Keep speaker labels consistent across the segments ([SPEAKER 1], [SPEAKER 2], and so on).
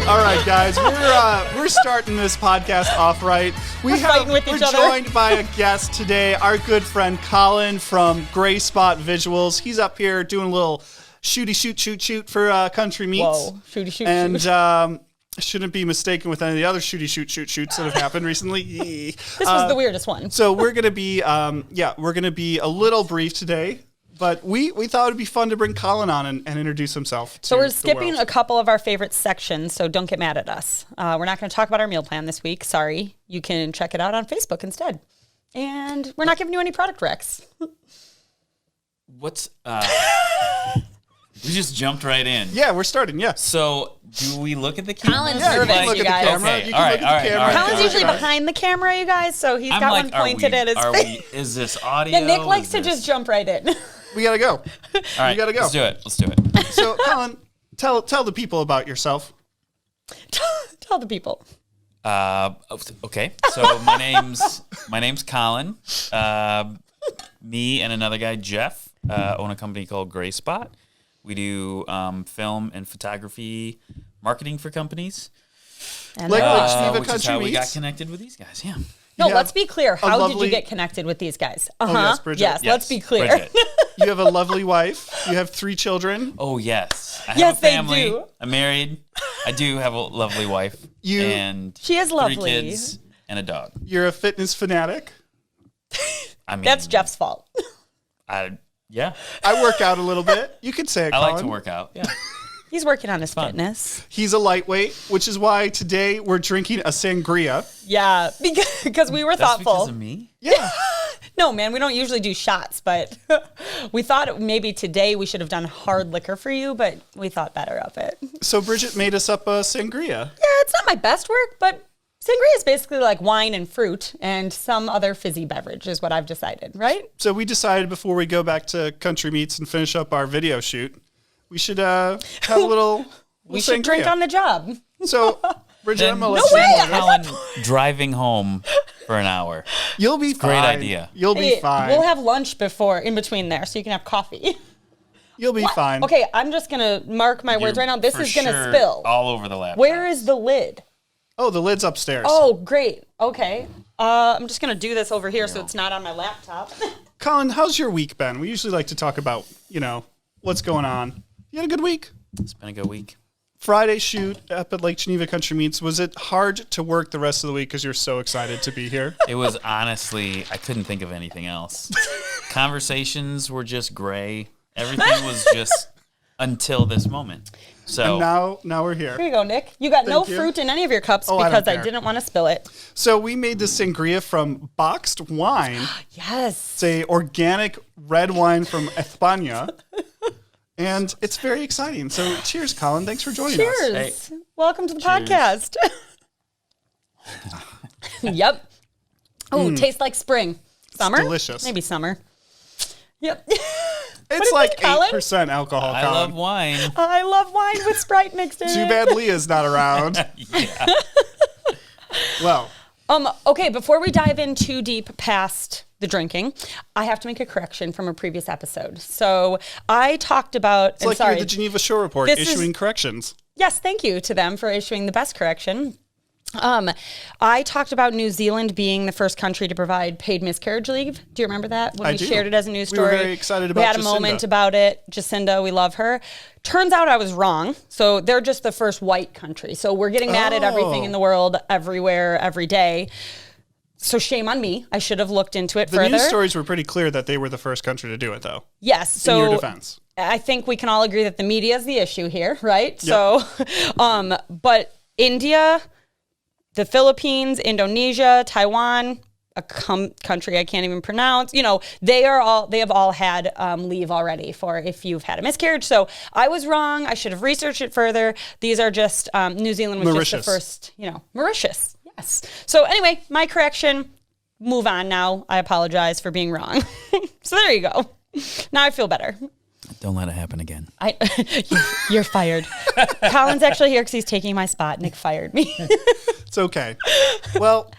[SPEAKER 1] All right, guys, we're starting this podcast off right. We're joined by a guest today, our good friend Colin from Gray Spot Visuals. He's up here doing a little shoot for Country Meats.
[SPEAKER 2] Whoa, shoot.
[SPEAKER 1] And shouldn't be mistaken with any of the other shoots that have happened recently.
[SPEAKER 2] This was the weirdest one.
[SPEAKER 1] So we're gonna be a little brief today. But we thought it would be fun to bring Colin on and introduce himself.
[SPEAKER 2] So we're skipping a couple of our favorite sections, so don't get mad at us. We're not going to talk about our meal plan this week. Sorry. You can check it out on Facebook instead. And we're not giving you any product recs.
[SPEAKER 3] We just jumped right in.
[SPEAKER 1] Yeah, we're starting, yeah.
[SPEAKER 3] So, do we look at the camera?
[SPEAKER 2] Colin's nervous, you guys.
[SPEAKER 3] Okay, all right.
[SPEAKER 2] Colin's usually behind the camera, you guys, so he's got one pointed at his face.
[SPEAKER 3] Is this audio?
[SPEAKER 2] Yeah, Nick likes to just jump right in.
[SPEAKER 1] We gotta go.
[SPEAKER 3] All right,
[SPEAKER 1] we gotta go.
[SPEAKER 3] Let's do it.
[SPEAKER 1] So, Colin, tell the people about yourself.
[SPEAKER 2] Tell the people.
[SPEAKER 3] Okay. So my name's Colin. Me and another guy, Jeff, own a company called Gray Spot. We do film and photography marketing for companies.
[SPEAKER 2] And
[SPEAKER 1] which
[SPEAKER 3] is how we got connected with these guys. Yeah.
[SPEAKER 2] No, let's be clear. How did you get connected with these guys?
[SPEAKER 1] Yes, Bridget.
[SPEAKER 2] Yes, let's be clear.
[SPEAKER 1] You have a lovely wife. You have 3 children.
[SPEAKER 3] Oh, yes. I
[SPEAKER 2] have
[SPEAKER 3] a family.
[SPEAKER 2] They do.
[SPEAKER 3] I'm married. I do have a lovely wife. And
[SPEAKER 2] she is lovely.
[SPEAKER 3] 3 kids and a dog.
[SPEAKER 1] You're a fitness fanatic.
[SPEAKER 3] I mean,
[SPEAKER 2] that's Jeff's fault.
[SPEAKER 3] Yeah.
[SPEAKER 1] I work out a little bit. You could say it, Colin.
[SPEAKER 3] I like to work out. Yeah.
[SPEAKER 2] He's working on his fitness.
[SPEAKER 1] He's a lightweight, which is why today we're drinking a sangria.
[SPEAKER 2] Yeah, because we were thoughtful.
[SPEAKER 3] Because of me?
[SPEAKER 1] Yeah.
[SPEAKER 2] No, man, we don't usually do shots, but we thought maybe today we should have done hard liquor for you, but we thought better of it.
[SPEAKER 1] So Bridget made us up a sangria.
[SPEAKER 2] Yeah, it's not my best work, but sangria is basically like wine and fruit and some other fizzy beverage is what I've decided, right?
[SPEAKER 1] So we decided before we go back to Country Meats and finish up our video shoot, we should have a little
[SPEAKER 2] we should drink on the job.
[SPEAKER 1] So, Bridget, I'm going to
[SPEAKER 3] let Colin driving home for an hour.
[SPEAKER 1] You'll be fine.
[SPEAKER 3] Great idea.
[SPEAKER 1] You'll be fine.
[SPEAKER 2] We'll have lunch in between there, so you can have coffee.
[SPEAKER 1] You'll be fine.
[SPEAKER 2] Okay, I'm just going to mark my words right now. This is going to spill.
[SPEAKER 3] All over the laptop.
[SPEAKER 2] Where is the lid?
[SPEAKER 1] Oh, the lid's upstairs.
[SPEAKER 2] Oh, great. Okay. I'm just going to do this over here so it's not on my laptop.
[SPEAKER 1] Colin, how's your week been? We usually like to talk about, what's going on. You had a good week?
[SPEAKER 3] It's been a good week.
[SPEAKER 1] Friday shoot up at Lake Geneva Country Meats. Was it hard to work the rest of the week because you're so excited to be here?
[SPEAKER 3] It was honestly, I couldn't think of anything else. Conversations were just gray. Everything was just until this moment. So
[SPEAKER 1] and now we're here.
[SPEAKER 2] Here you go, Nick. You got no fruit in any of your cups because I didn't want to spill it.
[SPEAKER 1] So we made this sangria from boxed wine.
[SPEAKER 2] Yes.
[SPEAKER 1] It's a organic red wine from España. And it's very exciting. So cheers, Colin. Thanks for joining us.
[SPEAKER 2] Cheers. Hey. Welcome to the podcast. Yep. Oh, tastes like spring. Summer?
[SPEAKER 1] It's delicious.
[SPEAKER 2] Maybe summer. Yep.
[SPEAKER 1] It's like 8% alcohol,
[SPEAKER 3] I
[SPEAKER 1] Colin.
[SPEAKER 3] love wine.
[SPEAKER 2] I love wine with Sprite mixed in it.
[SPEAKER 1] Too bad Leah's not around.
[SPEAKER 3] Yeah.
[SPEAKER 1] Well.
[SPEAKER 2] Okay, before we dive in too deep past the drinking, I have to make a correction from a previous episode. So I talked about...
[SPEAKER 1] It's like you're the Geneva Shore Report issuing corrections.
[SPEAKER 2] Yes, thank you to them for issuing the best correction. I talked about New Zealand being the first country to provide paid miscarriage leave. Do you remember that? When we shared it as a news story.
[SPEAKER 1] We were very excited about
[SPEAKER 2] We had a moment about it. Jacinda, we love her. Turns out I was wrong. So they're just the first white country. So we're getting mad at everything in the world, everywhere, every day. So shame on me. I should have looked into it further.
[SPEAKER 1] The news stories were pretty clear that they were the first country to do it, though.
[SPEAKER 2] Yes. So
[SPEAKER 1] in your defense.
[SPEAKER 2] I think we can all agree that the media is the issue here, right? Yep. So, but India, the Philippines, Indonesia, Taiwan, a country I can't even pronounce, they have all had leave already for if you've had a miscarriage. So I was wrong. I should have researched it further. These are just, New Zealand was just the first, Mauritius. Yes. So anyway, my correction, move on now. I apologize for being wrong. So there you go. Now I feel better.
[SPEAKER 3] Don't let it happen again.
[SPEAKER 2] You're fired. Colin's actually here because he's taking my spot. Nick fired me.
[SPEAKER 1] It's okay. Well,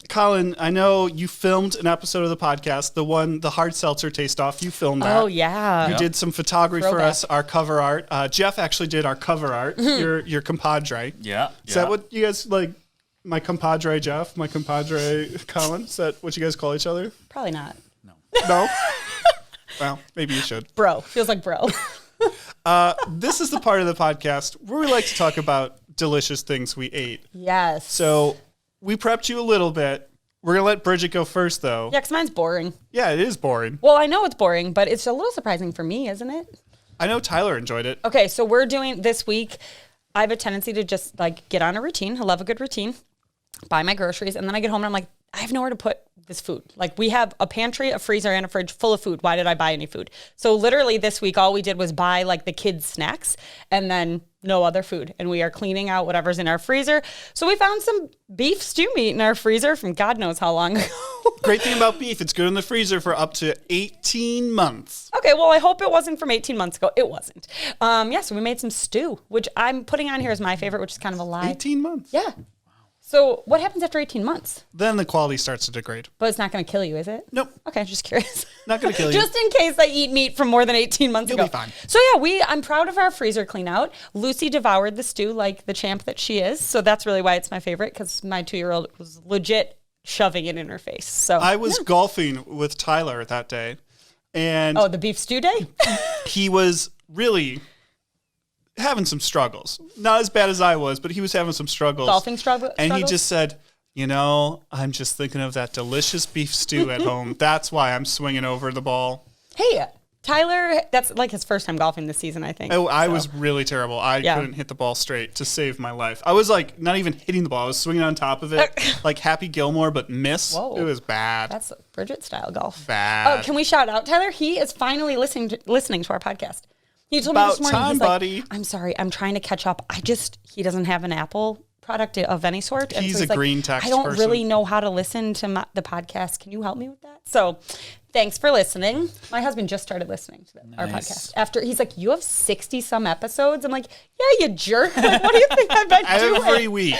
[SPEAKER 1] Colin, I know you filmed an episode of the podcast, the hard seltzer taste off. You filmed that.
[SPEAKER 2] Oh, yeah.
[SPEAKER 1] You did some photography for us, our cover art. Jeff actually did our cover art, your compadre.
[SPEAKER 3] Yeah.
[SPEAKER 1] Is that what you guys like? My compadre Jeff, my compadre Colin? Is that what you guys call each other?
[SPEAKER 2] Probably not.
[SPEAKER 1] No? Well, maybe you should.
[SPEAKER 2] Bro. Feels like bro.
[SPEAKER 1] This is the part of the podcast where we like to talk about delicious things we ate.
[SPEAKER 2] Yes.
[SPEAKER 1] So we prepped you a little bit. We're going to let Bridget go first, though.
[SPEAKER 2] Yeah, because mine's boring.
[SPEAKER 1] Yeah, it is boring.
[SPEAKER 2] Well, I know it's boring, but it's a little surprising for me, isn't it?
[SPEAKER 1] I know Tyler enjoyed it.
[SPEAKER 2] Okay, so we're doing this week. I have a tendency to just like get on a routine. I love a good routine. Buy my groceries, and then I get home and I'm like, I have nowhere to put this food. Like we have a pantry, a freezer, and a fridge full of food. Why did I buy any food? So literally this week, all we did was buy like the kids' snacks and then no other food. And we are cleaning out whatever's in our freezer. So we found some beef stew meat in our freezer from God knows how long ago.
[SPEAKER 1] Great thing about beef, it's good in the freezer for up to 18 months.
[SPEAKER 2] Okay, well, I hope it wasn't from 18 months ago. It wasn't. So we made some stew, which I'm putting on here as my favorite, which is kind of a lie.
[SPEAKER 1] 18 months?
[SPEAKER 2] Yeah. So what happens after 18 months?
[SPEAKER 1] Then the quality starts to degrade.
[SPEAKER 2] But it's not going to kill you, is it?
[SPEAKER 1] Nope.
[SPEAKER 2] Okay, just curious.
[SPEAKER 1] Not going to kill you.
[SPEAKER 2] Just in case I eat meat from more than 18 months ago.
[SPEAKER 1] You'll be fine.
[SPEAKER 2] So yeah, I'm proud of our freezer clean out. Lucy devoured the stew like the champ that she is. So that's really why it's my favorite, because my 2-year-old was legit shoving it in her face. So
[SPEAKER 1] I was golfing with Tyler that day. And
[SPEAKER 2] the beef stew day?
[SPEAKER 1] he was really having some struggles. Not as bad as I was, but he was having some struggles.
[SPEAKER 2] Golfing struggles?
[SPEAKER 1] And he just said, I'm just thinking of that delicious beef stew at home. That's why I'm swinging over the ball.
[SPEAKER 2] Hey, Tyler, that's like his first time golfing this season, I think.
[SPEAKER 1] Oh, I was really terrible. I couldn't hit the ball straight to save my life. I was like not even hitting the ball. I was swinging on top of it like Happy Gilmore, but miss. Whoa. It was bad.
[SPEAKER 2] That's Bridget style golf.
[SPEAKER 1] Bad.
[SPEAKER 2] Oh, can we shout out Tyler? He is finally listening to our podcast. He told me this morning,
[SPEAKER 1] time,
[SPEAKER 2] he's
[SPEAKER 1] buddy.
[SPEAKER 2] like, I'm sorry, I'm trying to catch up. He doesn't have an Apple product of any sort. And
[SPEAKER 1] he's
[SPEAKER 2] so
[SPEAKER 1] a green text
[SPEAKER 2] I don't
[SPEAKER 1] person.
[SPEAKER 2] really know how to listen to the podcast. Can you help me with that? So thanks for listening. My husband just started listening to our podcast. After he's like, you have 60 some episodes. I'm like, yeah, you jerk. Like, what do you think I've been doing?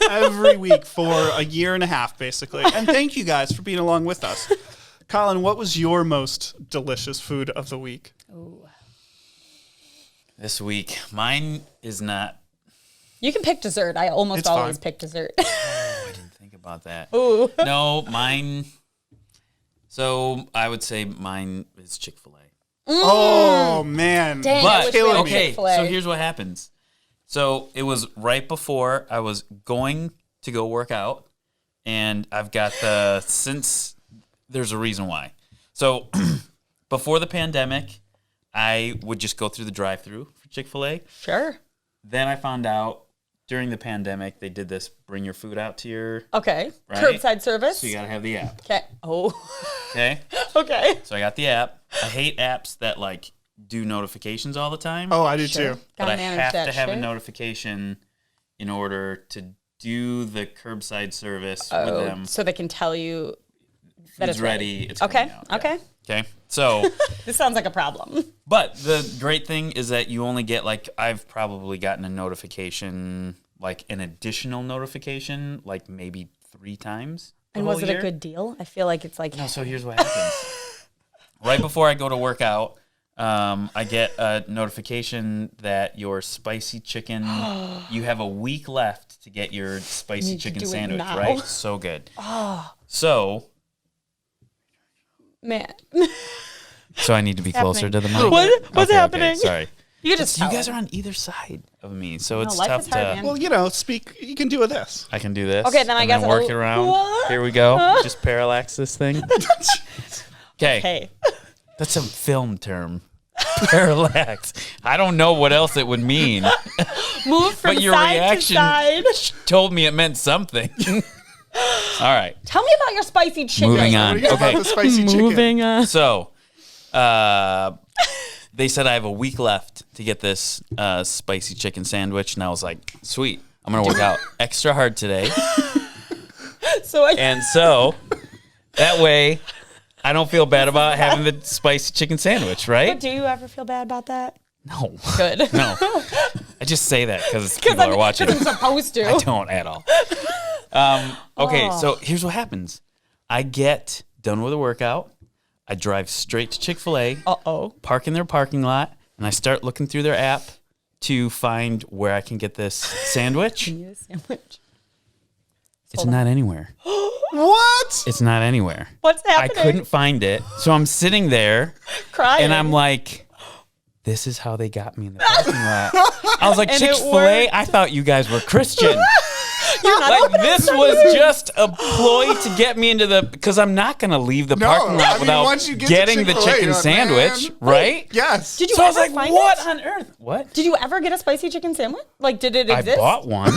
[SPEAKER 1] Every week for a year and a half, basically. And thank you guys for being along with us. Colin, what was your most delicious food of the week?
[SPEAKER 2] Ooh.
[SPEAKER 3] This week, mine is not.
[SPEAKER 2] You can pick dessert. I almost always pick dessert.
[SPEAKER 3] Oh, I didn't think about that.
[SPEAKER 2] Ooh.
[SPEAKER 3] No, mine. So I would say mine is Chick-fil-A.
[SPEAKER 1] Oh man!
[SPEAKER 2] Dang,
[SPEAKER 3] But
[SPEAKER 2] okay,
[SPEAKER 3] so here's what happens. So it was right before I was going to go work out, and I've got since there's a reason why. So before the pandemic, I would just go through the drive-thru for Chick-fil-A.
[SPEAKER 2] Sure.
[SPEAKER 3] Then I found out during the pandemic they did this bring your food out to your
[SPEAKER 2] right? Curbside service.
[SPEAKER 3] So you gotta have the app.
[SPEAKER 2] Okay. Oh.
[SPEAKER 3] Okay.
[SPEAKER 2] Okay.
[SPEAKER 3] So I got the app. I hate apps that like do notifications all the time.
[SPEAKER 1] Oh, I do too.
[SPEAKER 3] But I have to have a notification in order to do the curbside service with them.
[SPEAKER 2] So they can tell you that it's
[SPEAKER 3] ready. It's
[SPEAKER 2] okay.
[SPEAKER 3] Out.
[SPEAKER 2] Okay.
[SPEAKER 3] Okay. So
[SPEAKER 2] this sounds like a problem.
[SPEAKER 3] But the great thing is that you only get I've probably gotten a notification, an additional notification, maybe 3 times.
[SPEAKER 2] And was it a good deal? I feel like it's
[SPEAKER 3] No, so here's what happens. Right before I go to work out, I get a notification that your spicy chicken, you have a week left to get your spicy chicken sandwich, right? So good.
[SPEAKER 2] Oh.
[SPEAKER 3] So.
[SPEAKER 2] Man.
[SPEAKER 3] So I need to be closer to the mic.
[SPEAKER 2] What's happening?
[SPEAKER 3] Okay, sorry.
[SPEAKER 2] You
[SPEAKER 3] guys are on either side of me, so it's tough to.
[SPEAKER 1] Well, speak. You can do with this.
[SPEAKER 3] I can do this.
[SPEAKER 2] Okay, then I guess
[SPEAKER 3] work it around.
[SPEAKER 2] What?
[SPEAKER 3] Here we go. Just parallax this thing. Okay.
[SPEAKER 2] Hey.
[SPEAKER 3] That's a film term. Parallax. I don't know what else it would mean.
[SPEAKER 2] Move from
[SPEAKER 3] but your
[SPEAKER 2] side
[SPEAKER 3] reaction
[SPEAKER 2] to side.
[SPEAKER 3] Told me it meant something. All right.
[SPEAKER 2] Tell me about your spicy chicken.
[SPEAKER 3] Moving on.
[SPEAKER 1] Okay. The spicy chicken.
[SPEAKER 2] Moving on.
[SPEAKER 3] So, they said I have a week left to get this spicy chicken sandwich, and I was like, sweet. I'm going to work out extra hard today. So that way I don't feel bad about having the spicy chicken sandwich, right?
[SPEAKER 2] But do you ever feel bad about that?
[SPEAKER 3] No.
[SPEAKER 2] Good.
[SPEAKER 3] No. I just say that because people are watching.
[SPEAKER 2] I'm supposed to.
[SPEAKER 3] I don't at all. Okay, so here's what happens. I get done with a workout. I drive straight to Chick-fil-A. Park in their parking lot, and I start looking through their app to find where I can get this sandwich. It's not anywhere.
[SPEAKER 1] What?
[SPEAKER 3] It's not anywhere.
[SPEAKER 2] What's happening?
[SPEAKER 3] I couldn't find it. So I'm sitting there
[SPEAKER 2] crying.
[SPEAKER 3] And I'm like, this is how they got me in the parking lot. I was like,
[SPEAKER 2] And
[SPEAKER 3] Chick-fil-A? I thought you guys were Christian.
[SPEAKER 2] You're not
[SPEAKER 3] Like, this was just a ploy to get me into because I'm not going to leave the parking lot without
[SPEAKER 1] once you get
[SPEAKER 3] getting the
[SPEAKER 1] Chick-fil-A,
[SPEAKER 3] chicken
[SPEAKER 1] you're like,
[SPEAKER 3] sandwich,
[SPEAKER 1] man.
[SPEAKER 3] right?
[SPEAKER 1] Yes.
[SPEAKER 2] Did you
[SPEAKER 3] So I was
[SPEAKER 2] ever
[SPEAKER 3] like,
[SPEAKER 2] find
[SPEAKER 3] what
[SPEAKER 2] it?
[SPEAKER 3] on earth? What?
[SPEAKER 2] Did you ever get a spicy chicken sandwich? Like, did it exist?
[SPEAKER 3] I bought one,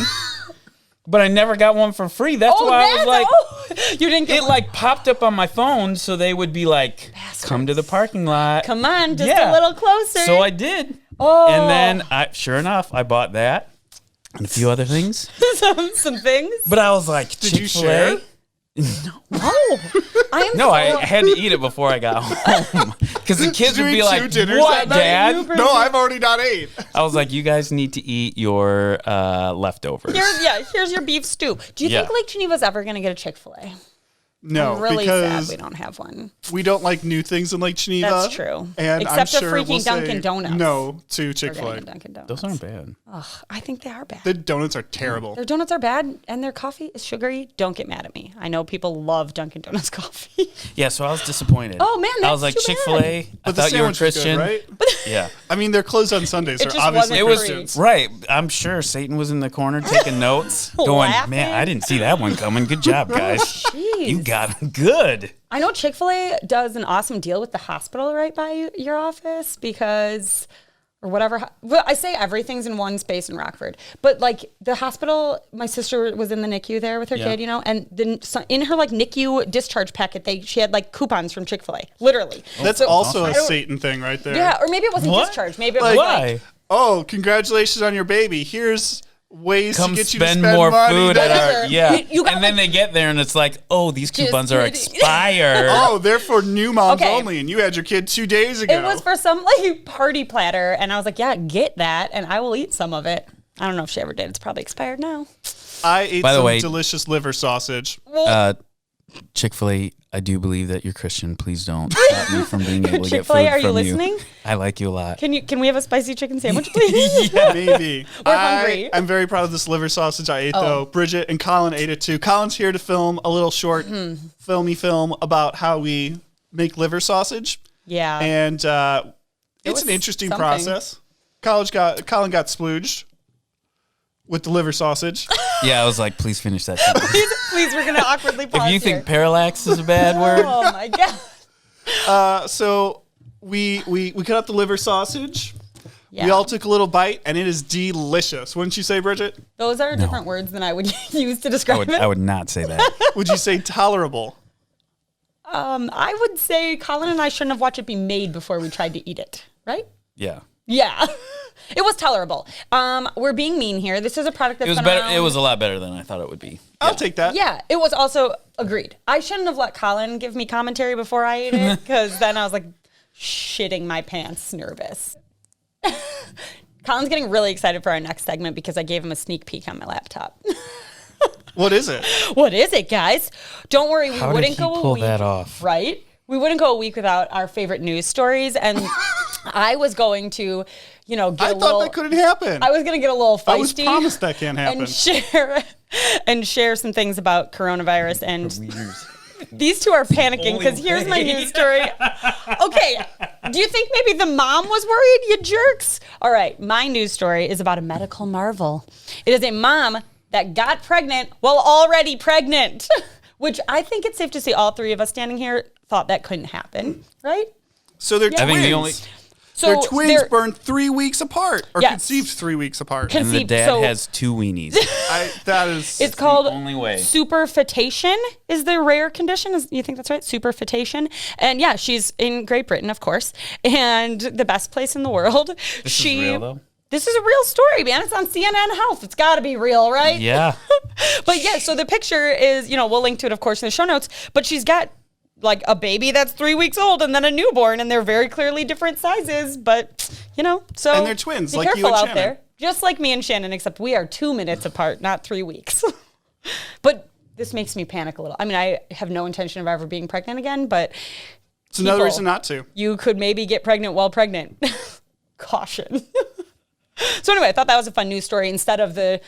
[SPEAKER 3] but I never got one for free. That's why I was like,
[SPEAKER 2] you didn't get
[SPEAKER 3] it
[SPEAKER 2] one?
[SPEAKER 3] like popped up on my phone, so they would be like, come to the parking lot.
[SPEAKER 2] Come on, just a little closer.
[SPEAKER 3] So I did.
[SPEAKER 2] Oh.
[SPEAKER 3] And then, sure enough, I bought that and a few other things.
[SPEAKER 2] some things.
[SPEAKER 3] But I was like,
[SPEAKER 1] Did you
[SPEAKER 3] Chick-fil-A?
[SPEAKER 1] share?
[SPEAKER 3] No, I had to eat it before I got home. Because the kids
[SPEAKER 1] you
[SPEAKER 3] would be
[SPEAKER 1] eat
[SPEAKER 3] like,
[SPEAKER 1] 2 dinners
[SPEAKER 3] what,
[SPEAKER 1] that night?
[SPEAKER 3] Dad?
[SPEAKER 1] No, I've already not ate.
[SPEAKER 3] I was like, you guys need to eat your leftovers.
[SPEAKER 2] Here's your beef stew. Do you think Lake Geneva's ever going to get a Chick-fil-A?
[SPEAKER 1] No,
[SPEAKER 2] I'm really
[SPEAKER 1] because
[SPEAKER 2] sad we don't have one.
[SPEAKER 1] we don't like new things in Lake Geneva.
[SPEAKER 2] That's true.
[SPEAKER 1] And
[SPEAKER 2] Except
[SPEAKER 1] I'm
[SPEAKER 2] a
[SPEAKER 1] sure
[SPEAKER 2] freaking
[SPEAKER 1] we'll
[SPEAKER 2] Dunkin'
[SPEAKER 1] say
[SPEAKER 2] Donuts.
[SPEAKER 1] no to
[SPEAKER 2] We're
[SPEAKER 1] Chick-fil-A.
[SPEAKER 2] getting a Dunkin' Donuts.
[SPEAKER 3] Those aren't bad.
[SPEAKER 2] Ugh, I think they are bad.
[SPEAKER 1] The donuts are terrible.
[SPEAKER 2] Their donuts are bad and their coffee is sugary. Don't get mad at me. I know people love Dunkin' Donuts coffee.
[SPEAKER 3] Yeah, so I was disappointed.
[SPEAKER 2] Oh, man,
[SPEAKER 3] I was
[SPEAKER 2] that's
[SPEAKER 3] like,
[SPEAKER 2] too
[SPEAKER 3] Chick-fil-A, I
[SPEAKER 1] But the
[SPEAKER 3] thought you were
[SPEAKER 1] sandwich was good,
[SPEAKER 3] Christian.
[SPEAKER 1] right?
[SPEAKER 3] Yeah.
[SPEAKER 1] I mean, they're closed on Sundays.
[SPEAKER 2] It
[SPEAKER 1] They're
[SPEAKER 2] just
[SPEAKER 1] obviously
[SPEAKER 2] wasn't
[SPEAKER 3] It was
[SPEAKER 2] free.
[SPEAKER 1] Christians.
[SPEAKER 3] right. I'm sure Satan was in the corner taking notes, going,
[SPEAKER 2] Laughing.
[SPEAKER 3] man, I didn't see that one coming. Good job, guys.
[SPEAKER 2] Jeez.
[SPEAKER 3] You got him good.
[SPEAKER 2] I know Chick-fil-A does an awesome deal with the hospital right by your office because, or whatever. Well, I say everything's in one space in Rockford, but like the hospital, my sister was in the NICU there with her kid, and then in her like NICU discharge packet, she had like coupons from Chick-fil-A, literally.
[SPEAKER 1] That's also a Satan thing right there.
[SPEAKER 2] Yeah, or maybe it wasn't
[SPEAKER 3] What?
[SPEAKER 2] discharge. Maybe it was like,
[SPEAKER 1] Oh, congratulations on your baby. Here's ways
[SPEAKER 3] Come
[SPEAKER 1] to get you to
[SPEAKER 3] spend
[SPEAKER 1] spend
[SPEAKER 3] more
[SPEAKER 1] money.
[SPEAKER 3] food at
[SPEAKER 2] Whatever.
[SPEAKER 3] our
[SPEAKER 2] You got
[SPEAKER 3] and then
[SPEAKER 2] like-
[SPEAKER 3] they get there and it's like, oh, these
[SPEAKER 2] Just
[SPEAKER 3] coupons are
[SPEAKER 2] kidding.
[SPEAKER 3] expired.
[SPEAKER 1] Oh, they're for new moms
[SPEAKER 2] Okay.
[SPEAKER 1] only, and you had your kid 2 days ago.
[SPEAKER 2] it was for some like party platter, and I was like, yeah, get that, and I will eat some of it. I don't know if she ever did. It's probably expired now.
[SPEAKER 1] I ate
[SPEAKER 3] By the
[SPEAKER 1] some
[SPEAKER 3] way-
[SPEAKER 1] delicious liver sausage.
[SPEAKER 3] Chick-fil-A, I do believe that you're Christian. Please don't stop me from being able to get food
[SPEAKER 2] Chick-fil-A, are you
[SPEAKER 3] from
[SPEAKER 2] listening?
[SPEAKER 3] I like you a lot.
[SPEAKER 2] Can we have a spicy chicken sandwich, please?
[SPEAKER 1] Maybe.
[SPEAKER 2] We're hungry.
[SPEAKER 1] I'm very proud of this liver sausage I ate, though. Bridget and Colin ate it, too. Colin's here to film a little short filmy film about how we make liver sausage.
[SPEAKER 2] Yeah.
[SPEAKER 1] And it's
[SPEAKER 2] was
[SPEAKER 1] an interesting
[SPEAKER 2] something.
[SPEAKER 1] process. Colin got splooged with the liver sausage.
[SPEAKER 3] Yeah, I was like, please finish that sentence.
[SPEAKER 2] Please, we're gonna awkwardly pause
[SPEAKER 3] If you
[SPEAKER 2] here.
[SPEAKER 3] think parallax is a bad word,
[SPEAKER 2] Oh my god.
[SPEAKER 1] So we cut up the liver sausage.
[SPEAKER 2] Yeah.
[SPEAKER 1] We all took a little bite, and it is delicious. Wouldn't you say, Bridget?
[SPEAKER 2] Those are different words than I would use to describe it.
[SPEAKER 3] I would not say that.
[SPEAKER 1] Would you say tolerable?
[SPEAKER 2] I would say Colin and I shouldn't have watched it be made before we tried to eat it, right?
[SPEAKER 3] Yeah.
[SPEAKER 2] Yeah. It was tolerable. We're being mean here. This is a product that's
[SPEAKER 3] It was
[SPEAKER 2] been
[SPEAKER 3] better.
[SPEAKER 2] around.
[SPEAKER 3] It was a lot better than I thought it would be.
[SPEAKER 1] I'll take that.
[SPEAKER 2] Yeah, it was also agreed. I shouldn't have let Colin give me commentary before I ate it because then I was like shitting my pants nervous. Colin's getting really excited for our next segment because I gave him a sneak peek on my laptop.
[SPEAKER 1] What is it?
[SPEAKER 2] What is it, guys? Don't worry, we
[SPEAKER 3] How did
[SPEAKER 2] wouldn't
[SPEAKER 3] he
[SPEAKER 2] go a
[SPEAKER 3] pull
[SPEAKER 2] week.
[SPEAKER 3] that off?
[SPEAKER 2] Right? We wouldn't go a week without our favorite news stories, and I was going to, get
[SPEAKER 1] I
[SPEAKER 2] a
[SPEAKER 1] thought
[SPEAKER 2] little.
[SPEAKER 1] that couldn't happen.
[SPEAKER 2] I was going to get a little feisty.
[SPEAKER 1] I was promised that can't happen.
[SPEAKER 2] And share some things about coronavirus. And these two are panicking because here's my news story. Okay, do you think maybe the mom was worried, you jerks? All right, my news story is about a medical marvel. It is a mom that got pregnant while already pregnant, which I think it's safe to say all three of us standing here thought that couldn't happen, right?
[SPEAKER 1] So they're
[SPEAKER 3] I
[SPEAKER 1] twins.
[SPEAKER 3] think the only
[SPEAKER 2] So
[SPEAKER 1] Their twins burned 3 weeks apart, or
[SPEAKER 2] Yes.
[SPEAKER 1] conceived 3 weeks apart.
[SPEAKER 3] and the
[SPEAKER 2] Conceived,
[SPEAKER 3] dad
[SPEAKER 2] so-
[SPEAKER 3] has 2 weenies.
[SPEAKER 1] That is.
[SPEAKER 2] It's called
[SPEAKER 3] only way.
[SPEAKER 2] superfetation is the rare condition. You think that's right? Superfetation. And yeah, she's in Great Britain, of course, and the best place in the world.
[SPEAKER 3] This is real, though?
[SPEAKER 2] This is a real story, man. It's on CNN Health. It's got to be real, right?
[SPEAKER 3] Yeah.
[SPEAKER 2] But yeah, so the picture is, we'll link to it, of course, in the show notes, but she's got like a baby that's 3 weeks old and then a newborn, and they're very clearly different sizes, but so.
[SPEAKER 1] And they're twins,
[SPEAKER 2] be
[SPEAKER 1] like you
[SPEAKER 2] careful
[SPEAKER 1] and
[SPEAKER 2] out
[SPEAKER 1] Shannon.
[SPEAKER 2] there. Just like me and Shannon, except we are 2 minutes apart, not 3 weeks. But this makes me panic a little. I mean, I have no intention of ever being pregnant again, but
[SPEAKER 1] it's another reason not to.
[SPEAKER 2] You could maybe get pregnant while pregnant. Caution. So anyway, I thought that was a fun news story instead of the,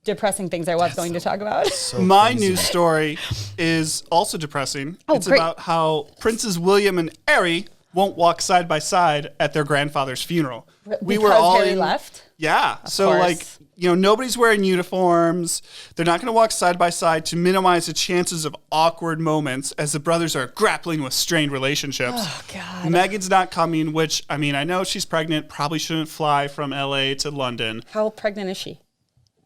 [SPEAKER 2] depressing things I was going to talk about.
[SPEAKER 1] So my news story is also depressing. It's
[SPEAKER 2] great.
[SPEAKER 1] about how Princes William and Harry won't walk side by side at their grandfather's funeral.
[SPEAKER 2] Because Harry left?
[SPEAKER 1] Yeah. So
[SPEAKER 2] course.
[SPEAKER 1] nobody's wearing uniforms. They're not going to walk side by side to minimize the chances of awkward moments as the brothers are grappling with strained relationships.
[SPEAKER 2] Oh, God.
[SPEAKER 1] Meghan's not coming, which, I know she's pregnant, probably shouldn't fly from LA to London.
[SPEAKER 2] How pregnant is she?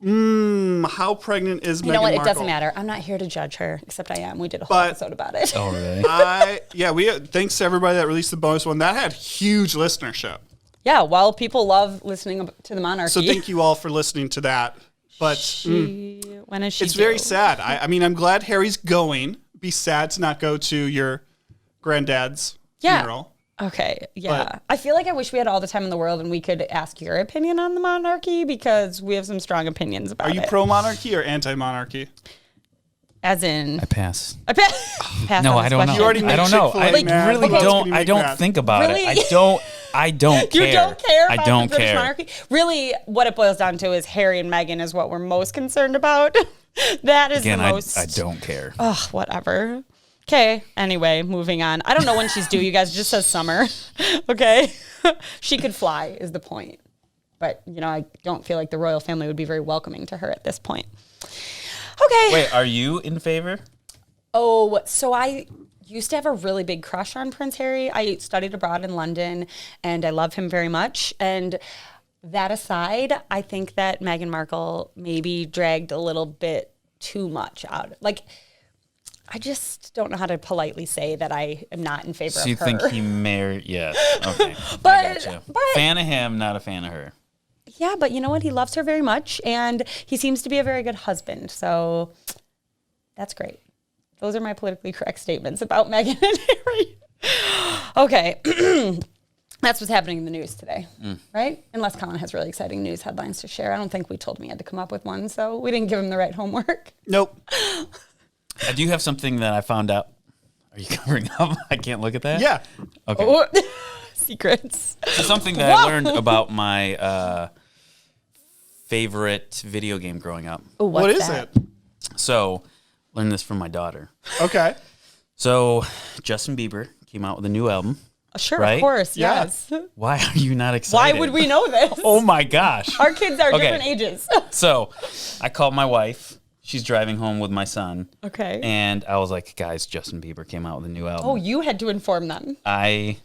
[SPEAKER 1] How pregnant is Meghan Markle?
[SPEAKER 2] You know what? It doesn't matter. I'm not here to judge her, except I am. We did a whole episode about it.
[SPEAKER 3] Oh, really?
[SPEAKER 1] Thanks to everybody that released the bonus one. That had huge listenership.
[SPEAKER 2] Yeah, well, people love listening to the monarchy.
[SPEAKER 1] So thank you all for listening to that. But
[SPEAKER 2] when is she?
[SPEAKER 1] It's very sad. I'm glad Harry's going. Be sad to not go to your granddad's funeral.
[SPEAKER 2] Okay, yeah. But I feel like I wish we had all the time in the world and we could ask your opinion on the monarchy because we have some strong opinions about it.
[SPEAKER 1] Are you pro-monarchy or anti-monarchy?
[SPEAKER 2] As in...
[SPEAKER 3] I pass.
[SPEAKER 2] Pass
[SPEAKER 3] no, I don't know.
[SPEAKER 1] You already
[SPEAKER 3] I don't know. I really don't. I don't think about it. I don't care.
[SPEAKER 2] You don't care about
[SPEAKER 3] I don't
[SPEAKER 2] the British
[SPEAKER 3] care.
[SPEAKER 2] monarchy? Really, what it boils down to is Harry and Meghan is what we're most concerned about. That is
[SPEAKER 3] Again,
[SPEAKER 2] the most...
[SPEAKER 3] I don't care.
[SPEAKER 2] Ugh, whatever. Okay, anyway, moving on. I don't know when she's due, you guys. It just says summer. Okay? She could fly is the point. But, I don't feel like the royal family would be very welcoming to her at this point. Okay.
[SPEAKER 3] Wait, are you in favor?
[SPEAKER 2] Oh, so I used to have a really big crush on Prince Harry. I studied abroad in London, and I love him very much. And that aside, I think that Meghan Markle maybe dragged a little bit too much out. I just don't know how to politely say that I am not in favor of her.
[SPEAKER 3] So you think he married? Yes. Okay.
[SPEAKER 2] But
[SPEAKER 3] fan of him, not a fan of her.
[SPEAKER 2] Yeah, but you know what? He loves her very much, and he seems to be a very good husband. So that's great. Those are my politically correct statements about Meghan and Harry. Okay. That's what's happening in the news today, right? Unless Colin has really exciting news headlines to share. I don't think we told him he had to come up with one, so we didn't give him the right homework.
[SPEAKER 1] Nope.
[SPEAKER 3] I do have something that I found out. Are you covering up? I can't look at that?
[SPEAKER 1] Yeah.
[SPEAKER 3] Okay.
[SPEAKER 2] Oh. Secrets.
[SPEAKER 3] So something that I learned about my favorite video game growing up.
[SPEAKER 2] Ooh,
[SPEAKER 1] what is it?
[SPEAKER 3] So, learned this from my daughter.
[SPEAKER 1] Okay.
[SPEAKER 3] So, Justin Bieber came out with a new album.
[SPEAKER 2] Sure,
[SPEAKER 3] right?
[SPEAKER 2] Of course,
[SPEAKER 1] Yeah.
[SPEAKER 2] yes.
[SPEAKER 3] Why are you not excited?
[SPEAKER 2] Why would we know this?
[SPEAKER 3] Oh my gosh.
[SPEAKER 2] Our kids are different ages.
[SPEAKER 3] So, I called my wife. She's driving home with my son.
[SPEAKER 2] Okay.
[SPEAKER 3] And I was like, guys, Justin Bieber came out with a new album.
[SPEAKER 2] Oh, you had to inform them.
[SPEAKER 3] I'm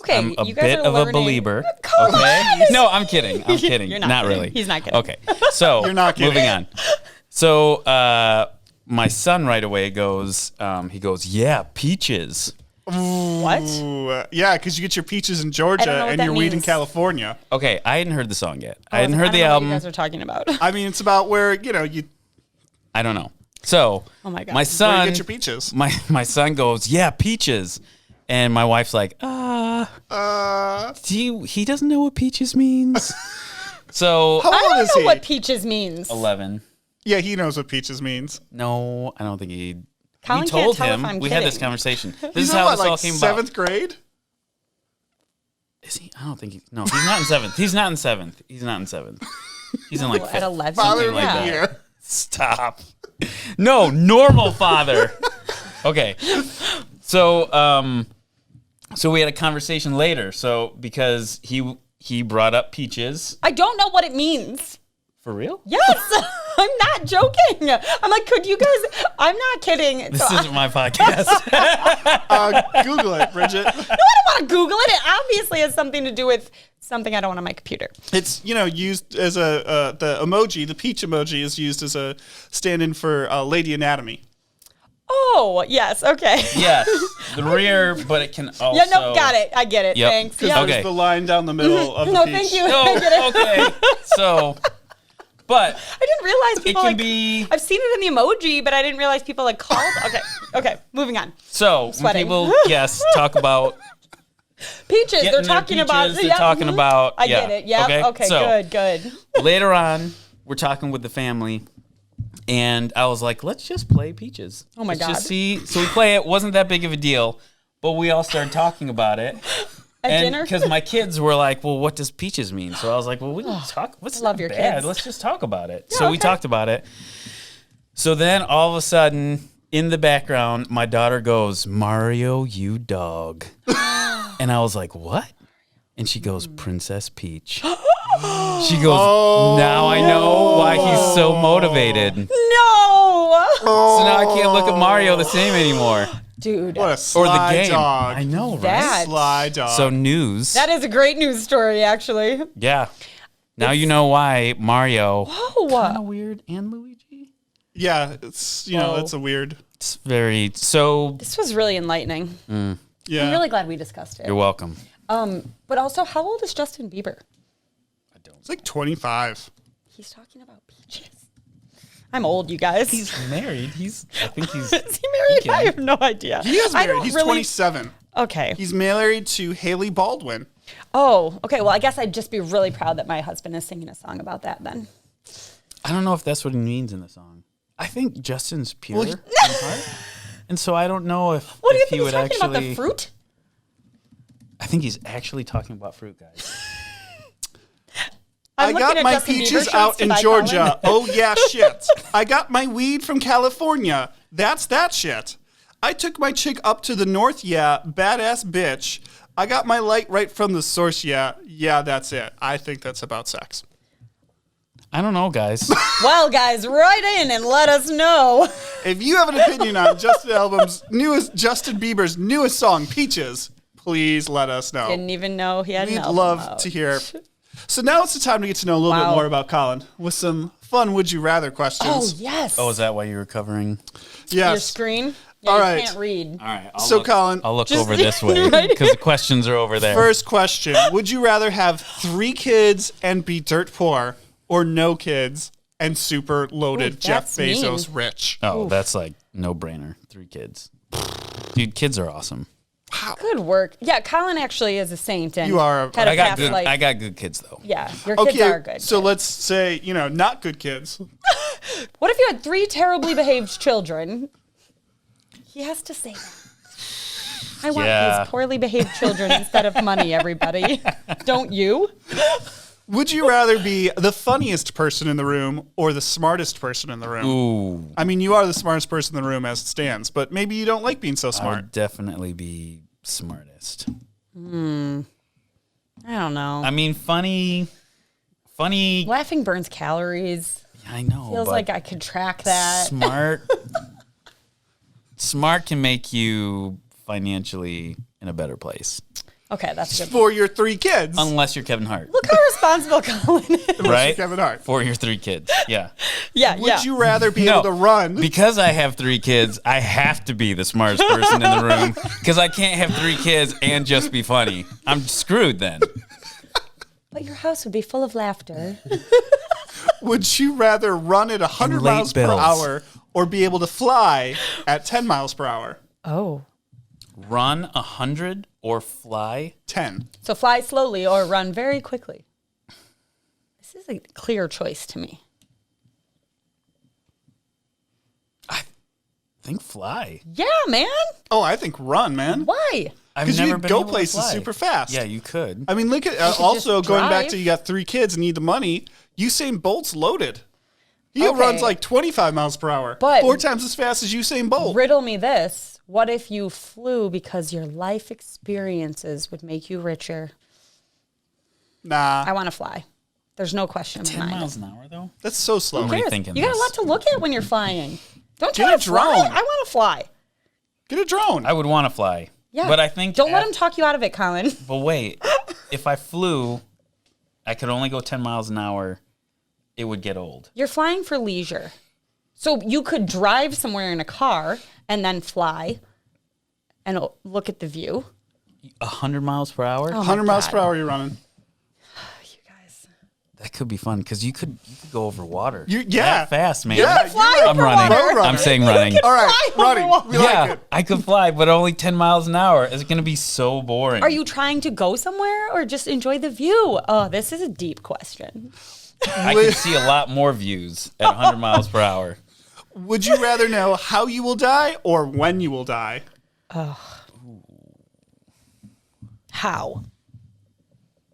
[SPEAKER 3] a
[SPEAKER 2] you guys
[SPEAKER 3] bit
[SPEAKER 2] are
[SPEAKER 3] of
[SPEAKER 2] learning.
[SPEAKER 3] a believer.
[SPEAKER 2] Come on.
[SPEAKER 3] No, I'm kidding. I'm kidding.
[SPEAKER 2] You're
[SPEAKER 3] not
[SPEAKER 2] kidding.
[SPEAKER 3] really.
[SPEAKER 2] He's not kidding.
[SPEAKER 3] Okay. So
[SPEAKER 1] You're not kidding.
[SPEAKER 3] moving on. So my son right away goes, yeah, peaches.
[SPEAKER 2] What?
[SPEAKER 1] Ooh, yeah, because you get your peaches in
[SPEAKER 2] I don't
[SPEAKER 1] Georgia
[SPEAKER 2] know what
[SPEAKER 1] and
[SPEAKER 2] that
[SPEAKER 1] your weed in
[SPEAKER 2] means.
[SPEAKER 1] California.
[SPEAKER 3] Okay, I hadn't heard the song yet. I hadn't
[SPEAKER 2] I
[SPEAKER 3] heard
[SPEAKER 2] don't
[SPEAKER 3] the
[SPEAKER 2] know
[SPEAKER 3] album.
[SPEAKER 2] What you guys are talking about.
[SPEAKER 1] It's about where, you
[SPEAKER 3] I don't know. So
[SPEAKER 2] Oh my God.
[SPEAKER 3] my
[SPEAKER 1] where
[SPEAKER 3] son,
[SPEAKER 1] you get your peaches.
[SPEAKER 3] my son goes, yeah, peaches. And my wife's like, he doesn't know what peaches means. So
[SPEAKER 1] How
[SPEAKER 2] I
[SPEAKER 1] old
[SPEAKER 2] don't
[SPEAKER 1] is
[SPEAKER 2] know
[SPEAKER 1] he?
[SPEAKER 2] what peaches means.
[SPEAKER 3] 11.
[SPEAKER 1] Yeah, he knows what peaches means.
[SPEAKER 3] No, I don't think he.
[SPEAKER 2] Colin
[SPEAKER 3] We
[SPEAKER 2] can't
[SPEAKER 3] told
[SPEAKER 2] tell if
[SPEAKER 3] him.
[SPEAKER 2] I'm
[SPEAKER 3] We had this
[SPEAKER 2] kidding.
[SPEAKER 3] conversation. This
[SPEAKER 1] He's
[SPEAKER 3] is
[SPEAKER 1] in
[SPEAKER 3] how
[SPEAKER 1] what,
[SPEAKER 3] this all came about.
[SPEAKER 1] 7th grade?
[SPEAKER 3] Is he? I don't think he. No, he's not in 7th. He's not in 7th. He's not in 7th. He's in like
[SPEAKER 2] At
[SPEAKER 3] 5th.
[SPEAKER 2] 11.
[SPEAKER 1] Father
[SPEAKER 3] like
[SPEAKER 1] of
[SPEAKER 3] that.
[SPEAKER 1] the year.
[SPEAKER 3] Stop. No, normal father. Okay. So so we had a conversation later. So because he brought up peaches.
[SPEAKER 2] I don't know what it means.
[SPEAKER 3] For real?
[SPEAKER 2] Yes, I'm not joking. I'm like, could you guys? I'm not kidding.
[SPEAKER 3] This
[SPEAKER 2] So
[SPEAKER 3] isn't my podcast.
[SPEAKER 1] Google it, Bridget.
[SPEAKER 2] I don't want to Google it. It obviously has something to do with something I don't want on my computer.
[SPEAKER 1] It's, used as the emoji, the peach emoji is used as a stand-in for Lady Anatomy.
[SPEAKER 2] Oh, yes. Okay.
[SPEAKER 3] Yes, the rear, but it can also.
[SPEAKER 2] Yeah, no, got it. I get it.
[SPEAKER 3] Yep.
[SPEAKER 2] Thanks.
[SPEAKER 1] Because
[SPEAKER 2] Yeah.
[SPEAKER 3] Okay.
[SPEAKER 1] there's the line down the middle of the
[SPEAKER 2] No,
[SPEAKER 1] peach.
[SPEAKER 2] thank you.
[SPEAKER 3] No,
[SPEAKER 2] I get it.
[SPEAKER 3] okay. So, but
[SPEAKER 2] I didn't realize people
[SPEAKER 3] can be-
[SPEAKER 2] I've seen it in the emoji, but I didn't realize people called. Okay. Moving on.
[SPEAKER 3] so when
[SPEAKER 2] Sweating.
[SPEAKER 3] people talk about
[SPEAKER 2] Peaches.
[SPEAKER 3] getting
[SPEAKER 2] They're
[SPEAKER 3] their
[SPEAKER 2] talking about.
[SPEAKER 3] peaches, they're
[SPEAKER 2] Yep,
[SPEAKER 3] talking about.
[SPEAKER 2] I get it. Yep. Okay.
[SPEAKER 3] So
[SPEAKER 2] Good.
[SPEAKER 3] later on, we're talking with the family, And I was like, let's just play Peaches.
[SPEAKER 2] Oh, my
[SPEAKER 3] Let's
[SPEAKER 2] God.
[SPEAKER 3] Just see. So we play it. Wasn't that big of a deal. But we all started talking about it.
[SPEAKER 2] At dinner?
[SPEAKER 3] Because my kids were like, well, what does Peaches mean? So I was like, well, we can talk. What's
[SPEAKER 2] Love
[SPEAKER 3] not
[SPEAKER 2] your
[SPEAKER 3] bad?
[SPEAKER 2] kids.
[SPEAKER 3] Let's just talk about it.
[SPEAKER 2] Yeah,
[SPEAKER 3] So we
[SPEAKER 2] okay.
[SPEAKER 3] talked about it. So then all of a sudden, in the background, my daughter goes, Mario, you dog. And I was like, what? And she goes, Princess Peach. She goes, now I know why he's so motivated.
[SPEAKER 2] No!
[SPEAKER 3] So now I can't look at Mario the same anymore.
[SPEAKER 2] Dude.
[SPEAKER 1] What a
[SPEAKER 3] Or the
[SPEAKER 1] sly
[SPEAKER 3] game.
[SPEAKER 1] dog.
[SPEAKER 3] I know, right?
[SPEAKER 2] That-
[SPEAKER 1] Sly dog.
[SPEAKER 3] So news.
[SPEAKER 2] That is a great news story, actually.
[SPEAKER 3] Yeah. Now you know why Mario.
[SPEAKER 2] Oh,
[SPEAKER 3] Kind of weird, and Luigi.
[SPEAKER 1] yeah, it's
[SPEAKER 2] Whoa.
[SPEAKER 1] it's a weird.
[SPEAKER 3] It's very so.
[SPEAKER 2] this was really enlightening.
[SPEAKER 1] Yeah.
[SPEAKER 2] I'm really glad we discussed it.
[SPEAKER 3] You're welcome.
[SPEAKER 2] But also, how old is Justin Bieber?
[SPEAKER 1] It's like 25.
[SPEAKER 2] He's talking about peaches. I'm old, you guys.
[SPEAKER 3] He's married. I think he's.
[SPEAKER 2] Is he married?
[SPEAKER 3] can.
[SPEAKER 2] I have no idea.
[SPEAKER 1] He is
[SPEAKER 2] I
[SPEAKER 1] married.
[SPEAKER 2] don't
[SPEAKER 1] He's
[SPEAKER 2] really-
[SPEAKER 1] 27.
[SPEAKER 2] Okay.
[SPEAKER 1] He's married to Haley Baldwin.
[SPEAKER 2] Oh, okay. Well, I guess I'd just be really proud that my husband is singing a song about that then.
[SPEAKER 3] I don't know if that's what he means in the song. I think Justin's pure
[SPEAKER 1] Well,
[SPEAKER 3] in heart, and so I don't know if.
[SPEAKER 2] What do you
[SPEAKER 3] if he
[SPEAKER 2] think he's
[SPEAKER 3] would
[SPEAKER 2] talking
[SPEAKER 3] actually,
[SPEAKER 2] about? The fruit?
[SPEAKER 3] I think he's actually talking about fruit, guys.
[SPEAKER 2] I'm
[SPEAKER 1] I
[SPEAKER 2] looking
[SPEAKER 1] got
[SPEAKER 2] at
[SPEAKER 1] my
[SPEAKER 2] Justin Bieber
[SPEAKER 1] peaches
[SPEAKER 2] shirts
[SPEAKER 1] out
[SPEAKER 2] to
[SPEAKER 1] in
[SPEAKER 2] buy
[SPEAKER 1] Georgia.
[SPEAKER 2] Colin.
[SPEAKER 1] Oh, yeah, shit. I got my weed from California. That's that shit. I took my chick up to the north, yeah. Badass bitch. I got my light right from the source, yeah. Yeah, that's it. I think that's about sex.
[SPEAKER 3] I don't know, guys.
[SPEAKER 2] Well, guys, write in and let us know.
[SPEAKER 1] If you have an opinion on Justin Bieber's newest song, Peaches, please let us know.
[SPEAKER 2] Didn't even know he had an
[SPEAKER 1] We'd
[SPEAKER 2] album
[SPEAKER 1] love
[SPEAKER 2] out.
[SPEAKER 1] to hear. So now it's the time to get to know a little bit
[SPEAKER 2] Wow.
[SPEAKER 1] more about Colin with some fun would you rather questions.
[SPEAKER 2] Oh, yes.
[SPEAKER 3] Oh, is that why you were covering?
[SPEAKER 1] Yes.
[SPEAKER 2] Your screen? Yeah,
[SPEAKER 1] All
[SPEAKER 2] you
[SPEAKER 1] right.
[SPEAKER 2] can't read.
[SPEAKER 3] All right.
[SPEAKER 1] So, Colin,
[SPEAKER 3] I'll look
[SPEAKER 2] Just-
[SPEAKER 3] over this way
[SPEAKER 2] right
[SPEAKER 3] because the questions are over there.
[SPEAKER 1] first question. Would you rather have 3 kids and be dirt poor or no kids and super loaded
[SPEAKER 2] Ooh,
[SPEAKER 1] Jeff
[SPEAKER 2] that's mean.
[SPEAKER 1] Bezos rich?
[SPEAKER 3] Oh, that's like no brainer. 3 kids. Dude, kids are awesome.
[SPEAKER 2] Good work. Yeah, Colin actually is a saint. And
[SPEAKER 1] You are-
[SPEAKER 2] had a
[SPEAKER 3] I got
[SPEAKER 2] past
[SPEAKER 3] good.
[SPEAKER 2] life.
[SPEAKER 3] I got good kids though.
[SPEAKER 2] Yeah, your kids are good.
[SPEAKER 1] so let's say, not good kids.
[SPEAKER 2] What if you had 3 terribly behaved children? He has to say that. I want
[SPEAKER 3] Yeah.
[SPEAKER 2] these poorly behaved children instead of money, everybody. Don't you?
[SPEAKER 1] Would you rather be the funniest person in the room or the smartest person in the room?
[SPEAKER 3] Ooh,
[SPEAKER 1] I mean, you are the smartest person in the room as it stands, but maybe you don't like being so
[SPEAKER 3] I
[SPEAKER 1] smart.
[SPEAKER 3] would definitely be smartest.
[SPEAKER 2] I don't know.
[SPEAKER 3] I mean, funny.
[SPEAKER 2] Laughing burns calories.
[SPEAKER 3] I know.
[SPEAKER 2] Feels
[SPEAKER 3] but
[SPEAKER 2] like I could track that.
[SPEAKER 3] Smart can make you financially in a better place,
[SPEAKER 2] Okay, that's good.
[SPEAKER 1] For your 3 kids.
[SPEAKER 3] unless you're Kevin Hart,
[SPEAKER 2] Look how responsible Colin is.
[SPEAKER 3] right?
[SPEAKER 1] Kevin Hart.
[SPEAKER 3] For your 3 kids, yeah.
[SPEAKER 2] Yeah,
[SPEAKER 1] Would
[SPEAKER 2] yeah.
[SPEAKER 1] you rather be
[SPEAKER 3] No.
[SPEAKER 1] able to run?
[SPEAKER 3] Because I have 3 kids, I have to be the smartest person in the room because I can't have 3 kids and just be funny. I'm screwed then.
[SPEAKER 2] But your house would be full of laughter.
[SPEAKER 1] Would you rather run at 100
[SPEAKER 3] And late
[SPEAKER 1] miles per
[SPEAKER 3] bills.
[SPEAKER 1] hour or be able to fly at 10 miles per hour?
[SPEAKER 2] Oh.
[SPEAKER 3] Run 100 or fly?
[SPEAKER 1] 10.
[SPEAKER 2] So fly slowly or run very quickly. This is a clear choice to me.
[SPEAKER 3] I think fly.
[SPEAKER 2] Yeah, man.
[SPEAKER 1] Oh, I think run, man.
[SPEAKER 2] Why?
[SPEAKER 3] I've
[SPEAKER 1] Because you
[SPEAKER 3] never
[SPEAKER 1] could
[SPEAKER 3] been
[SPEAKER 1] go
[SPEAKER 3] able to
[SPEAKER 1] places
[SPEAKER 3] fly.
[SPEAKER 1] super fast.
[SPEAKER 3] Yeah, you could.
[SPEAKER 1] I mean, look at
[SPEAKER 2] could
[SPEAKER 1] also
[SPEAKER 2] just
[SPEAKER 1] going back
[SPEAKER 2] drive.
[SPEAKER 1] to you got 3 kids and need the money. Usain Bolt's loaded. He
[SPEAKER 2] Okay.
[SPEAKER 1] runs like 25 miles per hour,
[SPEAKER 2] But-
[SPEAKER 1] 4 times as fast as Usain Bolt.
[SPEAKER 2] Riddle me this. What if you flew because your life experiences would make you richer?
[SPEAKER 1] Nah,
[SPEAKER 2] I want to fly. There's no question in
[SPEAKER 3] 10
[SPEAKER 2] my mind.
[SPEAKER 3] miles an hour, though?
[SPEAKER 1] that's so slow.
[SPEAKER 3] I'm
[SPEAKER 2] Cares?
[SPEAKER 3] rethinking
[SPEAKER 2] You got a
[SPEAKER 3] this.
[SPEAKER 2] lot to look at when you're flying. Don't
[SPEAKER 1] Get
[SPEAKER 2] try
[SPEAKER 1] a
[SPEAKER 2] to fly.
[SPEAKER 1] drone.
[SPEAKER 2] I want to fly.
[SPEAKER 1] Get a drone.
[SPEAKER 3] I would want to fly.
[SPEAKER 2] Yeah.
[SPEAKER 3] But I think...
[SPEAKER 2] Don't let him talk you out of it, Colin.
[SPEAKER 3] But wait, if I flew, I could only go 10 miles an hour. It would get old.
[SPEAKER 2] You're flying for leisure. So you could drive somewhere in a car and then fly and look at the view.
[SPEAKER 3] 100 miles per hour?
[SPEAKER 2] Oh.
[SPEAKER 1] 100
[SPEAKER 2] my
[SPEAKER 1] miles
[SPEAKER 2] God.
[SPEAKER 1] per hour you're running.
[SPEAKER 2] You guys.
[SPEAKER 3] That could be fun because you could go over water.
[SPEAKER 1] Yeah.
[SPEAKER 3] That fast, man.
[SPEAKER 1] Yeah,
[SPEAKER 2] Fly
[SPEAKER 1] you're
[SPEAKER 3] I'm
[SPEAKER 2] over
[SPEAKER 3] running.
[SPEAKER 2] water.
[SPEAKER 1] Pro runner.
[SPEAKER 3] I'm saying running.
[SPEAKER 1] All right,
[SPEAKER 2] Fly over
[SPEAKER 1] running.
[SPEAKER 2] water.
[SPEAKER 1] We like
[SPEAKER 3] Yeah,
[SPEAKER 1] it.
[SPEAKER 3] I could fly, but only 10 miles an hour. It's going to be so boring.
[SPEAKER 2] Are you trying to go somewhere or just enjoy the view? Oh, this is a deep question.
[SPEAKER 3] I could see a lot more views at 100 miles per hour.
[SPEAKER 1] Would you rather know how you will die or when you will die?
[SPEAKER 2] How?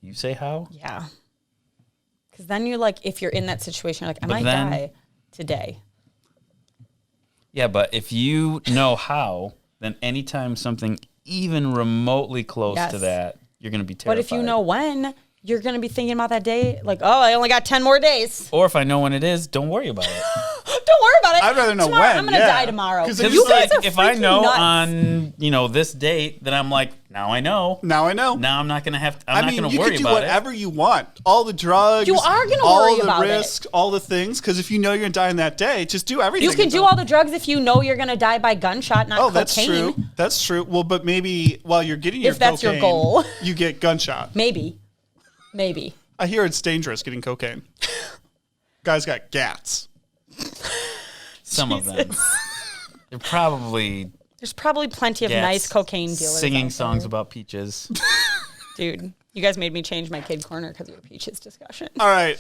[SPEAKER 3] You say how?
[SPEAKER 2] Yeah. Because then you're like, if you're in that situation, you're like, I might die today.
[SPEAKER 3] Yeah, but if you know how, then anytime something even remotely close to that, you're going to be terrified.
[SPEAKER 2] But if you know when, you're going to be thinking about that day, like, oh, I only got 10 more days.
[SPEAKER 3] Or if I know when it is, don't worry about it.
[SPEAKER 2] Don't worry about it.
[SPEAKER 1] I'd rather know
[SPEAKER 2] tomorrow,
[SPEAKER 1] when.
[SPEAKER 2] I'm going to die tomorrow.
[SPEAKER 1] Because
[SPEAKER 2] you guys are
[SPEAKER 3] if I know
[SPEAKER 2] nuts.
[SPEAKER 3] on, this date, then I'm like, now I know.
[SPEAKER 1] Now I know.
[SPEAKER 3] Now I'm not going to have to, I'm not going to
[SPEAKER 1] you
[SPEAKER 3] worry
[SPEAKER 1] can do
[SPEAKER 3] about
[SPEAKER 1] whatever you want. All the drugs.
[SPEAKER 2] You are going to worry about
[SPEAKER 1] all the risk, all the things. Because if you know you're going to die in that day, just do everything.
[SPEAKER 2] You can do all the drugs if you know you're going to die by gunshot, not cocaine.
[SPEAKER 1] That's true. That's true. Well, but maybe while you're getting your
[SPEAKER 2] if that's
[SPEAKER 1] cocaine,
[SPEAKER 2] your goal,
[SPEAKER 1] you get gunshot.
[SPEAKER 2] Maybe.
[SPEAKER 1] I hear it's dangerous getting cocaine. Guys got gats.
[SPEAKER 3] Some of them. There's probably
[SPEAKER 2] plenty of nice cocaine dealers
[SPEAKER 3] singing songs about peaches.
[SPEAKER 2] Dude, you guys made me change my kid corner because of your peaches discussion.
[SPEAKER 1] All right.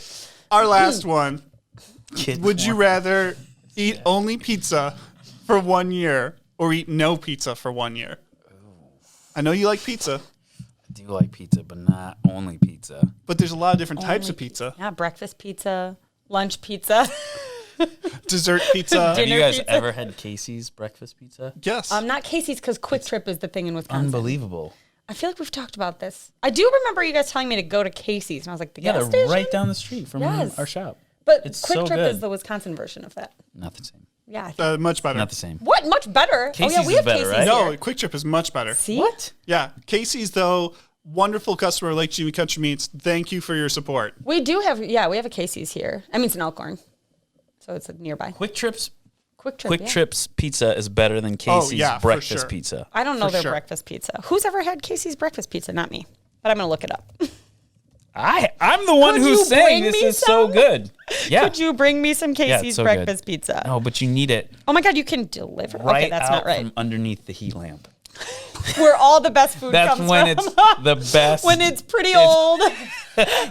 [SPEAKER 1] Our last one. Would you
[SPEAKER 3] corner.
[SPEAKER 1] rather eat only pizza for 1 year or eat no pizza for 1 year? I know you like pizza.
[SPEAKER 3] I do like pizza, but not only pizza.
[SPEAKER 1] But there's a lot of different types of pizza.
[SPEAKER 2] Yeah, breakfast pizza, lunch pizza.
[SPEAKER 1] Dessert pizza.
[SPEAKER 3] Have you guys
[SPEAKER 2] pizza.
[SPEAKER 3] ever had Casey's breakfast pizza?
[SPEAKER 1] Yes.
[SPEAKER 2] Not Casey's because Quick Trip is the thing in Wisconsin.
[SPEAKER 3] Unbelievable.
[SPEAKER 2] I feel like we've talked about this. I do remember you guys telling me to go to Casey's, and I was like, the gas
[SPEAKER 3] they're
[SPEAKER 2] station?
[SPEAKER 3] right down the street from our shop.
[SPEAKER 2] But
[SPEAKER 3] It's
[SPEAKER 2] Quick
[SPEAKER 3] so
[SPEAKER 2] Trip
[SPEAKER 3] good.
[SPEAKER 2] is the Wisconsin version of that.
[SPEAKER 3] Not the same.
[SPEAKER 2] Yeah. I think.
[SPEAKER 1] Much better.
[SPEAKER 3] Not the same.
[SPEAKER 2] What? Much better?
[SPEAKER 3] Casey's
[SPEAKER 2] oh, yeah, we
[SPEAKER 3] is
[SPEAKER 2] have
[SPEAKER 3] better,
[SPEAKER 2] Casey's
[SPEAKER 3] right?
[SPEAKER 2] here.
[SPEAKER 1] No, Quick Trip is much better.
[SPEAKER 2] See?
[SPEAKER 3] What?
[SPEAKER 1] Yeah. Casey's, though, wonderful customer, Lake Jimmy Country Meats. Thank you for your support.
[SPEAKER 2] We do have, we have a Casey's here. I mean, it's in Elkhorn. So it's like nearby.
[SPEAKER 3] Quick Trip's
[SPEAKER 2] Quick
[SPEAKER 3] Trip's pizza is better than Casey's
[SPEAKER 1] for
[SPEAKER 3] breakfast
[SPEAKER 1] sure.
[SPEAKER 3] pizza.
[SPEAKER 2] I don't know
[SPEAKER 1] For
[SPEAKER 2] their
[SPEAKER 1] sure.
[SPEAKER 2] breakfast pizza. Who's ever had Casey's breakfast pizza? Not me. But I'm going to look it up.
[SPEAKER 3] I'm the one
[SPEAKER 2] Could you
[SPEAKER 3] who's saying
[SPEAKER 2] bring
[SPEAKER 3] this
[SPEAKER 2] me
[SPEAKER 3] is so
[SPEAKER 2] some?
[SPEAKER 3] good. Yeah.
[SPEAKER 2] Could you bring me some Casey's
[SPEAKER 3] so
[SPEAKER 2] breakfast
[SPEAKER 3] good.
[SPEAKER 2] pizza?
[SPEAKER 3] No, but you need it
[SPEAKER 2] Oh my God, you can deliver.
[SPEAKER 3] right
[SPEAKER 2] Okay, that's
[SPEAKER 3] out
[SPEAKER 2] not right.
[SPEAKER 3] from underneath the heat lamp.
[SPEAKER 2] Where all the best food
[SPEAKER 3] That's
[SPEAKER 2] comes
[SPEAKER 3] when
[SPEAKER 2] from.
[SPEAKER 3] it's the best.
[SPEAKER 2] When it's pretty old.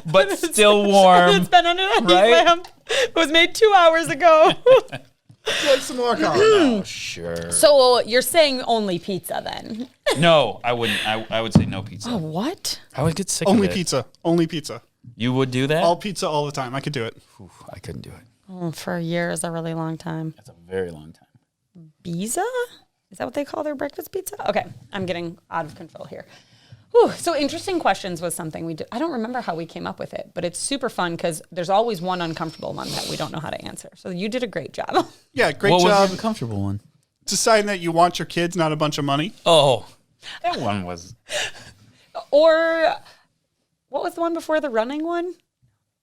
[SPEAKER 3] but still warm.
[SPEAKER 2] It's been under the heat
[SPEAKER 3] right?
[SPEAKER 2] lamp. It was made 2 hours ago.
[SPEAKER 1] Like some more Colin.
[SPEAKER 3] Oh, sure.
[SPEAKER 2] So you're saying only pizza then?
[SPEAKER 3] No, I wouldn't. I would say no pizza.
[SPEAKER 2] What?
[SPEAKER 3] I would get sick
[SPEAKER 1] Only
[SPEAKER 3] of it.
[SPEAKER 1] pizza. Only pizza.
[SPEAKER 3] You would do that?
[SPEAKER 1] All pizza all the time. I could do it.
[SPEAKER 3] Oof, I couldn't do it.
[SPEAKER 2] Oh, for a year is a really long time.
[SPEAKER 3] That's a very long time.
[SPEAKER 2] Pizza? Is that what they call their breakfast pizza? Okay, I'm getting out of control here. Whew, so interesting questions was something we did. I don't remember how we came up with it, but it's super fun because there's always one uncomfortable one that we don't know how to answer. So you did a great job.
[SPEAKER 1] Yeah, great
[SPEAKER 3] What
[SPEAKER 1] job
[SPEAKER 3] was the uncomfortable one?
[SPEAKER 1] deciding that you want your kids, not a bunch of money.
[SPEAKER 3] Oh, that one was.
[SPEAKER 2] Or what was the one before the running one?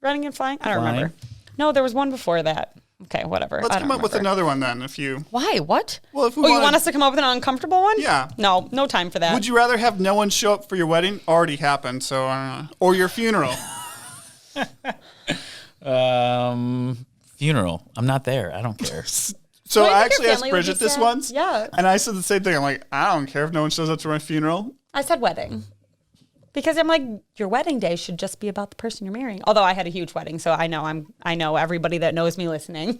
[SPEAKER 2] Running and flying? I don't
[SPEAKER 3] Flying?
[SPEAKER 2] remember. No, there was one before that. Okay, whatever.
[SPEAKER 1] Let's
[SPEAKER 2] I don't
[SPEAKER 1] come up with
[SPEAKER 2] remember.
[SPEAKER 1] another one then. If you
[SPEAKER 2] Why? What?
[SPEAKER 1] Well, if we
[SPEAKER 2] you
[SPEAKER 1] wanted-
[SPEAKER 2] want us to come up with an uncomfortable one?
[SPEAKER 1] Yeah.
[SPEAKER 2] No, no time for that.
[SPEAKER 1] would you rather have no one show up for your wedding? Already happened. So or your funeral.
[SPEAKER 3] Funeral. I'm not there. I don't care.
[SPEAKER 1] So
[SPEAKER 2] Well,
[SPEAKER 1] I
[SPEAKER 2] I think
[SPEAKER 1] actually
[SPEAKER 2] your
[SPEAKER 1] asked
[SPEAKER 2] family would
[SPEAKER 1] Bridget
[SPEAKER 2] be
[SPEAKER 1] this
[SPEAKER 2] sad.
[SPEAKER 1] once.
[SPEAKER 2] Yeah.
[SPEAKER 1] And I said the same thing. I'm like, I don't care if no one shows up to my funeral.
[SPEAKER 2] I said wedding. Because I'm like, your wedding day should just be about the person you're marrying. Although I had a huge wedding, so I know everybody that knows me listening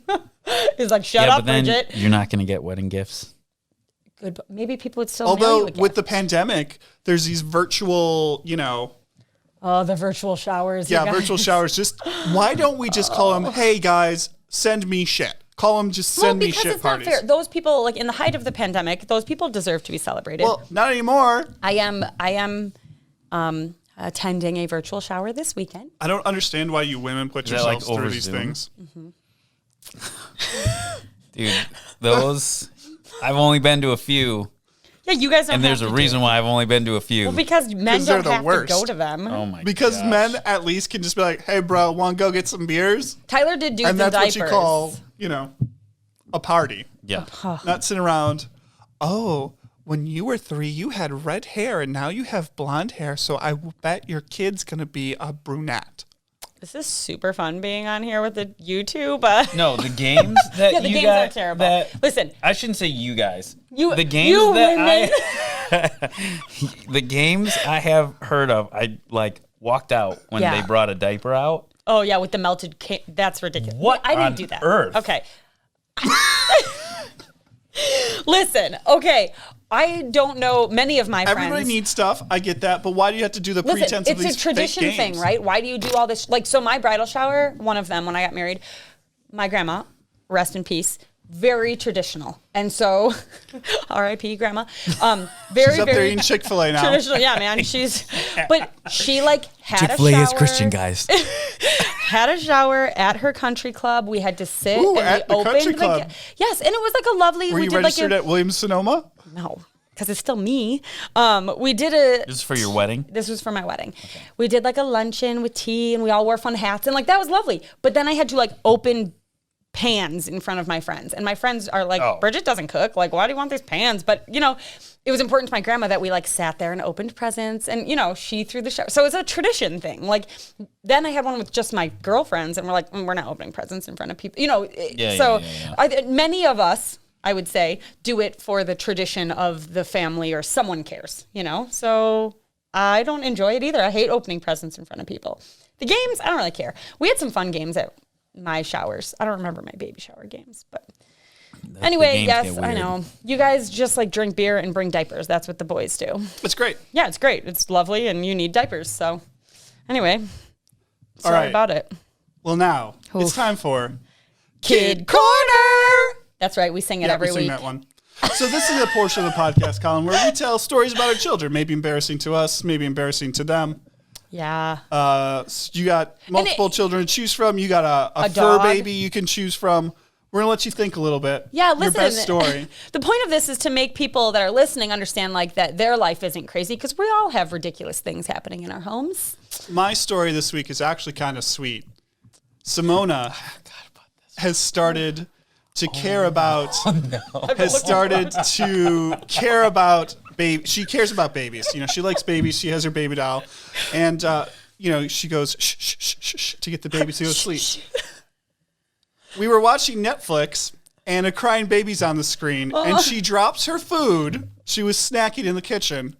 [SPEAKER 2] is like, shut up,
[SPEAKER 3] but then
[SPEAKER 2] Bridget.
[SPEAKER 3] you're not going to get wedding gifts.
[SPEAKER 2] Good, but maybe people would still mail you
[SPEAKER 1] Although
[SPEAKER 2] a gift.
[SPEAKER 1] with the pandemic, there's these virtual,
[SPEAKER 2] Oh, the virtual showers. you
[SPEAKER 1] yeah,
[SPEAKER 2] guys.
[SPEAKER 1] virtual showers. Just why don't we just call them, hey guys, send me shit. Call them just send me
[SPEAKER 2] because
[SPEAKER 1] shit
[SPEAKER 2] it's
[SPEAKER 1] parties.
[SPEAKER 2] not fair. Those people, like in the height of the pandemic, those people deserve to be celebrated.
[SPEAKER 1] Well, not anymore.
[SPEAKER 2] I am attending a virtual shower this weekend.
[SPEAKER 1] I don't understand why you women put
[SPEAKER 3] Is that, like,
[SPEAKER 1] yourselves through
[SPEAKER 3] over
[SPEAKER 1] these
[SPEAKER 3] Zoom?
[SPEAKER 1] things.
[SPEAKER 3] Dude, those. I've only been to a few,
[SPEAKER 2] Yeah, you guys don't
[SPEAKER 3] and there's
[SPEAKER 2] have
[SPEAKER 3] a
[SPEAKER 2] to do
[SPEAKER 3] reason
[SPEAKER 2] it.
[SPEAKER 3] why I've only been to a few.
[SPEAKER 2] Well, because men
[SPEAKER 1] 'Cause they're
[SPEAKER 2] don't
[SPEAKER 1] the
[SPEAKER 2] have
[SPEAKER 1] worst.
[SPEAKER 2] to go to them.
[SPEAKER 3] Oh my
[SPEAKER 1] Because
[SPEAKER 3] gosh.
[SPEAKER 1] men at least can just be like, hey bro, want to go get some beers?
[SPEAKER 2] Tyler did dudes
[SPEAKER 1] And
[SPEAKER 2] in
[SPEAKER 1] that's
[SPEAKER 2] diapers.
[SPEAKER 1] what you call, a party.
[SPEAKER 3] Yeah.
[SPEAKER 1] Not sitting around, oh, when you were 3, you had red hair and now you have blonde hair, so I will bet your kid's going to be a brunette.
[SPEAKER 2] This is super fun being on here with the YouTube.
[SPEAKER 3] No, the games that
[SPEAKER 2] Yeah, the
[SPEAKER 3] you
[SPEAKER 2] games
[SPEAKER 3] got,
[SPEAKER 2] are terrible.
[SPEAKER 3] that-
[SPEAKER 2] Listen,
[SPEAKER 3] I shouldn't say you guys.
[SPEAKER 2] You-
[SPEAKER 3] the games
[SPEAKER 2] you
[SPEAKER 3] that the games I have heard of, I like walked out when
[SPEAKER 2] Yeah.
[SPEAKER 3] they brought a diaper out.
[SPEAKER 2] oh yeah, with the melted that's ridiculous.
[SPEAKER 3] What
[SPEAKER 2] I didn't
[SPEAKER 3] on
[SPEAKER 2] do that.
[SPEAKER 3] earth?
[SPEAKER 2] Okay. Listen, okay. I don't know many of my friends.
[SPEAKER 1] Everybody needs stuff. I get that. But why do you have to do the pretense of these
[SPEAKER 2] it's a tradition
[SPEAKER 1] fake games?
[SPEAKER 2] thing, right? Why do you do all this? Like, so my bridal shower, one of them when I got married, my grandma, rest in peace, very traditional. And so, R.I.P. grandma. Very,
[SPEAKER 1] She's up there eating Chick-fil-A now.
[SPEAKER 2] Traditional, yeah, man. But she like had
[SPEAKER 3] Chick-fil-A
[SPEAKER 2] a shower.
[SPEAKER 3] is Christian, guys.
[SPEAKER 2] Had a shower at her country club. We had to sit.
[SPEAKER 1] Ooh,
[SPEAKER 2] and
[SPEAKER 1] at
[SPEAKER 2] we
[SPEAKER 1] the
[SPEAKER 2] opened
[SPEAKER 1] country club.
[SPEAKER 2] Yes, and it was like a lovely.
[SPEAKER 1] Were you registered at Williams-Sonoma?
[SPEAKER 2] No, because it's still me. We did a.
[SPEAKER 3] This is for your wedding?
[SPEAKER 2] This was for my wedding. Okay. We did like a luncheon with tea, and we all wore fun hats, and like that was lovely. But then I had to like open pans in front of my friends, and my friends are like, Bridget doesn't cook. Like, why do you want these pans? But you know, it was important to my grandma that we like sat there and opened presents, and you know, she threw the shower. So it's a tradition thing. Like, then I had one with just my girlfriends, and we're like, we're not opening presents in front of people. You know, many of us, I would say, do it for the tradition of the family or someone cares, you know? So I don't enjoy it either. I hate opening presents in front of people. The games, I don't really care. We had some fun games at my showers. I don't remember my baby shower games, but anyway, yes, I know. You guys just like drink beer and bring diapers. That's what the boys do.
[SPEAKER 1] It's great.
[SPEAKER 2] Yeah, it's great. It's lovely, and you need diapers. So anyway, sorry about it.
[SPEAKER 1] Well, now it's time for
[SPEAKER 2] Kid Corner. That's right. We sing it every
[SPEAKER 1] week.
[SPEAKER 2] week.
[SPEAKER 1] Sing that one. So this is a portion of the podcast, Colin, where we tell stories about our children. Maybe embarrassing to us, maybe embarrassing to them.
[SPEAKER 2] Yeah.
[SPEAKER 1] You got multiple children to choose from. You got a fur baby you can choose from. We're going to let you think a little bit.
[SPEAKER 2] Yeah, listen.
[SPEAKER 1] Your best story.
[SPEAKER 2] The point of this is to make people that are listening understand like that their life isn't crazy, because we all have ridiculous things happening in our homes.
[SPEAKER 1] My story this week is actually kind of sweet. Simona has started to care about she cares about babies. You know, she likes babies. She has her baby doll, and you know, she goes shh, shh, shh, shh, shh, to get the baby to go to sleep. We were watching Netflix, and a crying baby's on the screen, and she drops her food. She was snacking in the kitchen,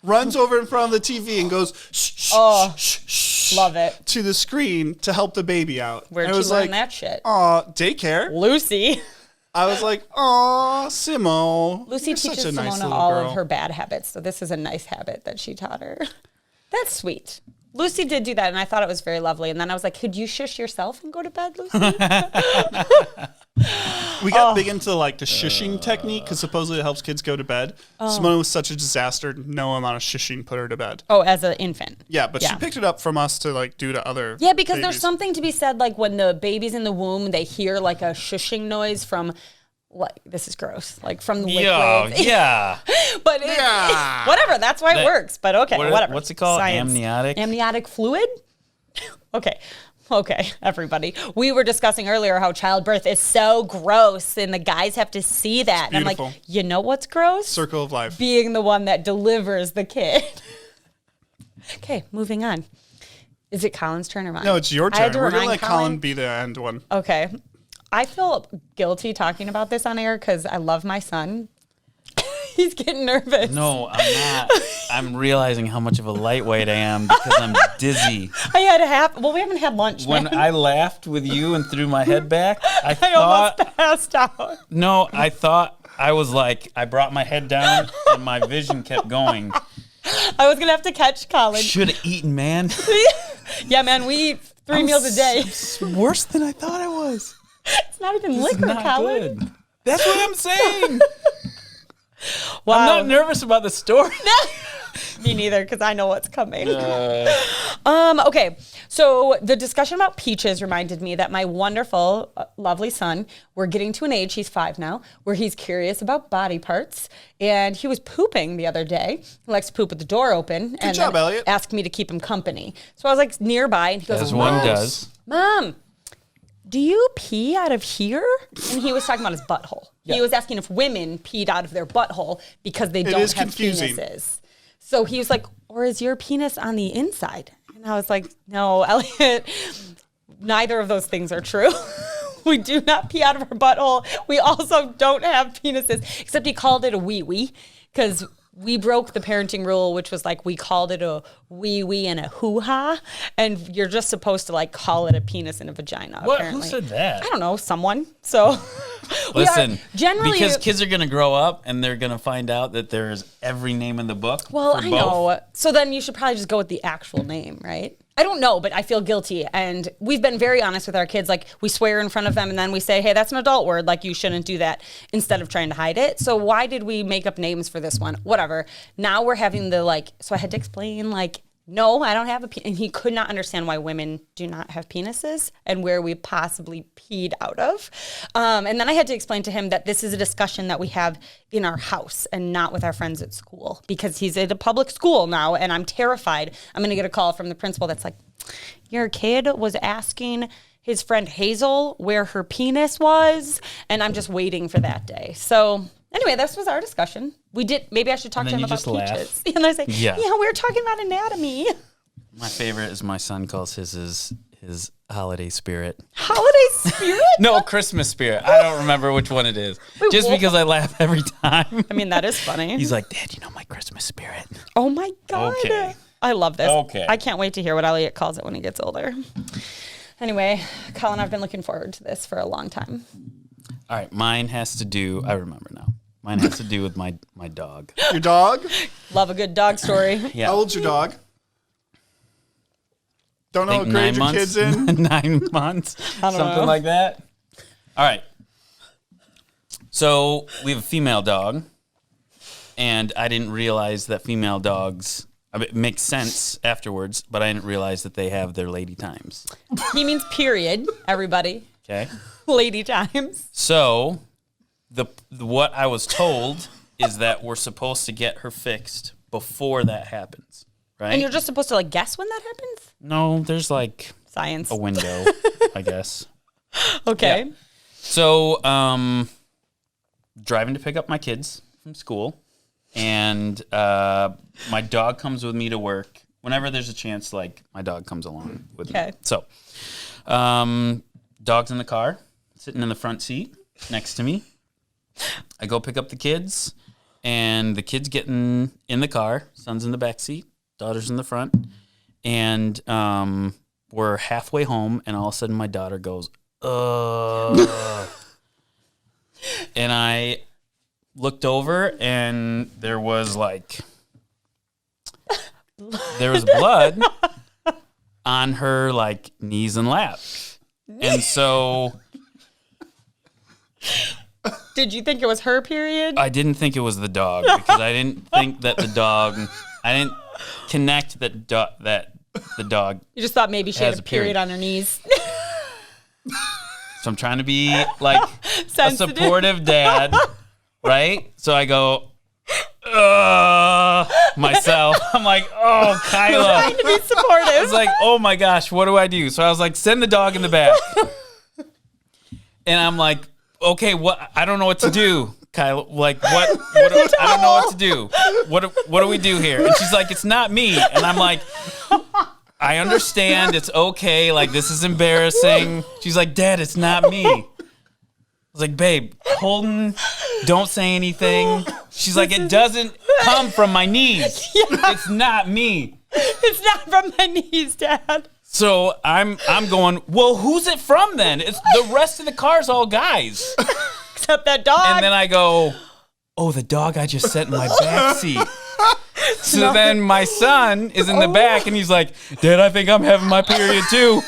[SPEAKER 1] runs over in front of the TV, and goes shh, shh, shh, shh,
[SPEAKER 2] love it,
[SPEAKER 1] to the screen to help the baby out.
[SPEAKER 2] Where'd you learn that shit?
[SPEAKER 1] Daycare.
[SPEAKER 2] Lucy.
[SPEAKER 1] I was like, "Aw, Simo."
[SPEAKER 2] Lucy teaches Simona all of her bad habits, so this is a nice habit that she taught her. That's sweet. Lucy did do that, and I thought it was very lovely. And then I was like, "Could you shush yourself and go to bed, Lucy?"
[SPEAKER 1] We got big into like the shushing technique because supposedly it helps kids go to bed. Simona was such a disaster; no amount of shushing put her to bed.
[SPEAKER 2] Oh, as an infant.
[SPEAKER 1] Yeah, but she picked it up from us to like do to other.
[SPEAKER 2] Yeah, because
[SPEAKER 1] babies.
[SPEAKER 2] there's something to be said, like when the baby's in the womb, they hear like a shushing noise from, like, this is gross, like from the liquid.
[SPEAKER 3] Yeah.
[SPEAKER 2] But whatever, that's why it works. But okay, whatever.
[SPEAKER 3] What's it called?
[SPEAKER 2] Science. Amniotic fluid? Okay, everybody. We were discussing earlier how childbirth is so gross and the guys have to see that. And I'm like, you know what's gross?
[SPEAKER 1] Circle of life.
[SPEAKER 2] Being the one that delivers the kid. Okay, moving on. Is it Colin's turn or mine?
[SPEAKER 1] No, it's your turn. We're going to let Colin be the end one.
[SPEAKER 2] Okay. I feel guilty talking about this on air because I love my son. He's getting nervous.
[SPEAKER 3] No, I'm not. I'm realizing how much of a lightweight I am because I'm dizzy.
[SPEAKER 2] I had we haven't had lunch,
[SPEAKER 3] When
[SPEAKER 2] man.
[SPEAKER 3] I laughed with you and threw my head back, I
[SPEAKER 2] almost passed out.
[SPEAKER 3] No, I thought I was like, I brought my head down and my vision kept going.
[SPEAKER 2] I was going to have to catch Colin.
[SPEAKER 3] Should have eaten, man.
[SPEAKER 2] Yeah, man, we eat 3 meals a day.
[SPEAKER 3] Worse than I thought I was.
[SPEAKER 2] It's not even liquor, Colin.
[SPEAKER 3] Good. That's what I'm saying.
[SPEAKER 2] Wow.
[SPEAKER 3] I'm not nervous about the story.
[SPEAKER 2] Me neither, because I know what's coming. Okay, so the discussion about peaches reminded me that my wonderful, lovely son, we're getting to an age, he's 5 now, where he's curious about body parts. And he was pooping the other day. He likes to poop with the door open.
[SPEAKER 1] Good job, Elliot.
[SPEAKER 2] Asked me to keep him company. So I was like nearby, and he goes,
[SPEAKER 3] As one does.
[SPEAKER 2] Mom, do you pee out of here? And he was talking about his butthole. Yeah. He was asking if women peed out of their butthole because they don't have
[SPEAKER 1] confusing.
[SPEAKER 2] penises. So he was like, or is your penis on the inside? And I was like, no, Elliot, neither of those things are true. We do not pee out of our butthole. We also don't have penises, except he called it a wee-wee because we broke the parenting rule, which was like we called it a wee-wee and a hoo-ha, and you're just supposed to like call it a penis and a vagina,
[SPEAKER 3] What?
[SPEAKER 2] apparently.
[SPEAKER 3] Who said that?
[SPEAKER 2] I don't know, someone. So
[SPEAKER 3] Listen,
[SPEAKER 2] generally
[SPEAKER 3] because kids are going to grow up and they're going to find out that there's every name in the book.
[SPEAKER 2] Well,
[SPEAKER 3] for
[SPEAKER 2] I
[SPEAKER 3] both.
[SPEAKER 2] know. So then you should probably just go with the actual name, right? I don't know, but I feel guilty. And we've been very honest with our kids. Like, we swear in front of them and then we say, hey, that's an adult word. Like, you shouldn't do that, instead of trying to hide it. So why did we make up names for this one? Whatever. Now we're having the, so I had to explain, no, I don't have a penis. And he could not understand why women do not have penises and where we possibly peed out of. And then I had to explain to him that this is a discussion that we have in our house and not with our friends at school, because he's at a public school now and I'm terrified. I'm going to get a call from the principal that's like, your kid was asking his friend Hazel where her penis was, and I'm just waiting for that day. So anyway, this was our discussion. Maybe I should talk to him about peaches. And I say, yeah, we were talking about anatomy.
[SPEAKER 3] My favorite is my son calls his holiday spirit.
[SPEAKER 2] Holiday spirit?
[SPEAKER 3] No, Christmas spirit. I don't remember which one it is.
[SPEAKER 2] Wait,
[SPEAKER 3] just because I laugh every time.
[SPEAKER 2] I mean, that is funny.
[SPEAKER 3] He's like, Dad, my Christmas spirit.
[SPEAKER 2] Oh my God.
[SPEAKER 3] Okay.
[SPEAKER 2] I love this.
[SPEAKER 3] Okay.
[SPEAKER 2] I can't wait to hear what Elliot calls it when he gets older. Anyway, Colin, I've been looking forward to this for a long time.
[SPEAKER 3] All right, mine has to do, I remember now. Mine has to do with my dog.
[SPEAKER 1] Your dog?
[SPEAKER 2] Love a good dog story.
[SPEAKER 3] Yeah.
[SPEAKER 1] How old's your dog? Don't know what grade your kid's in?
[SPEAKER 3] 9 months. Something like that. All right. So we have a female dog, and I didn't realize that female dogs, it makes sense afterwards, but I didn't realize that they have their lady times.
[SPEAKER 2] He means period, everybody.
[SPEAKER 3] Okay.
[SPEAKER 2] Lady times.
[SPEAKER 3] So what I was told is that we're supposed to get her fixed before that happens, right?
[SPEAKER 2] And you're just supposed to guess when that happens?
[SPEAKER 3] No, there's
[SPEAKER 2] Science.
[SPEAKER 3] a window, I guess.
[SPEAKER 2] Okay.
[SPEAKER 3] Yeah. So, driving to pick up my kids from school, and my dog comes with me to work. Whenever there's a chance, my dog comes along with me. So, dog's in the car, sitting in the front seat next to me. I go pick up the kids, and the kid's getting in the car. Son's in the back seat, daughter's in the front. And we're halfway home, and all of a sudden my daughter goes, ugh. And I looked over, and there was blood on her knees and lap. And so
[SPEAKER 2] did you think it was her period?
[SPEAKER 3] I didn't think it was the dog, because I didn't think that I didn't connect that the dog.
[SPEAKER 2] You just thought maybe she had a period on her knees.
[SPEAKER 3] So I'm trying to be a supportive dad, right? So I go, myself. I'm like, oh, Kyla.
[SPEAKER 2] Trying to be supportive.
[SPEAKER 3] I was like, oh my gosh, what do I do? So I was like, send the dog in the back. And I'm like, okay, what? I don't know what to do. Kyla, what I don't know what to do. What do we do here? And she's like, it's not me. And I'm like, I understand. It's okay. This is embarrassing. She's like, Dad, it's not me. I was like, babe, Holden, don't say anything. She's like, it doesn't come from my knees. Yeah. It's not me.
[SPEAKER 2] It's not from my knees, Dad.
[SPEAKER 3] So I'm going, well, who's it from then? It's the rest of the car's all guys.
[SPEAKER 2] Except that dog.
[SPEAKER 3] And then I go, oh, the dog I just sat in my back seat. So then my son is in the back, and he's like, Dad, I think I'm having my period too.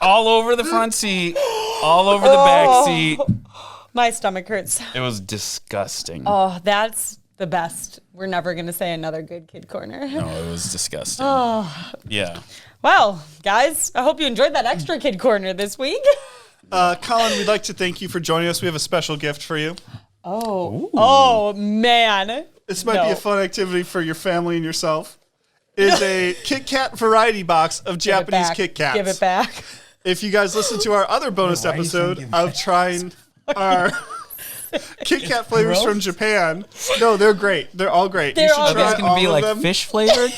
[SPEAKER 3] All over the front seat, all over the back seat.
[SPEAKER 2] My stomach hurts.
[SPEAKER 3] It was disgusting.
[SPEAKER 2] Oh, that's the best. We're never going to say another good kid corner.
[SPEAKER 3] No, it was disgusting.
[SPEAKER 2] Oh.
[SPEAKER 3] Yeah.
[SPEAKER 2] Well, guys, I hope you enjoyed that extra kid corner this week.
[SPEAKER 1] Colin, we'd like to thank you for joining us. We have a special gift for you.
[SPEAKER 2] Oh, man.
[SPEAKER 1] This might be a fun activity for your family and yourself. It is a Kit Kat variety box of Japanese Kit Kats.
[SPEAKER 2] Give it back.
[SPEAKER 1] If you guys listen to our other bonus episode of trying our Kit Kat flavors from Japan, no, they're great. They're all great.
[SPEAKER 2] They're
[SPEAKER 1] you should
[SPEAKER 2] all
[SPEAKER 1] try
[SPEAKER 3] Are these going to be
[SPEAKER 1] them.
[SPEAKER 3] fish flavored?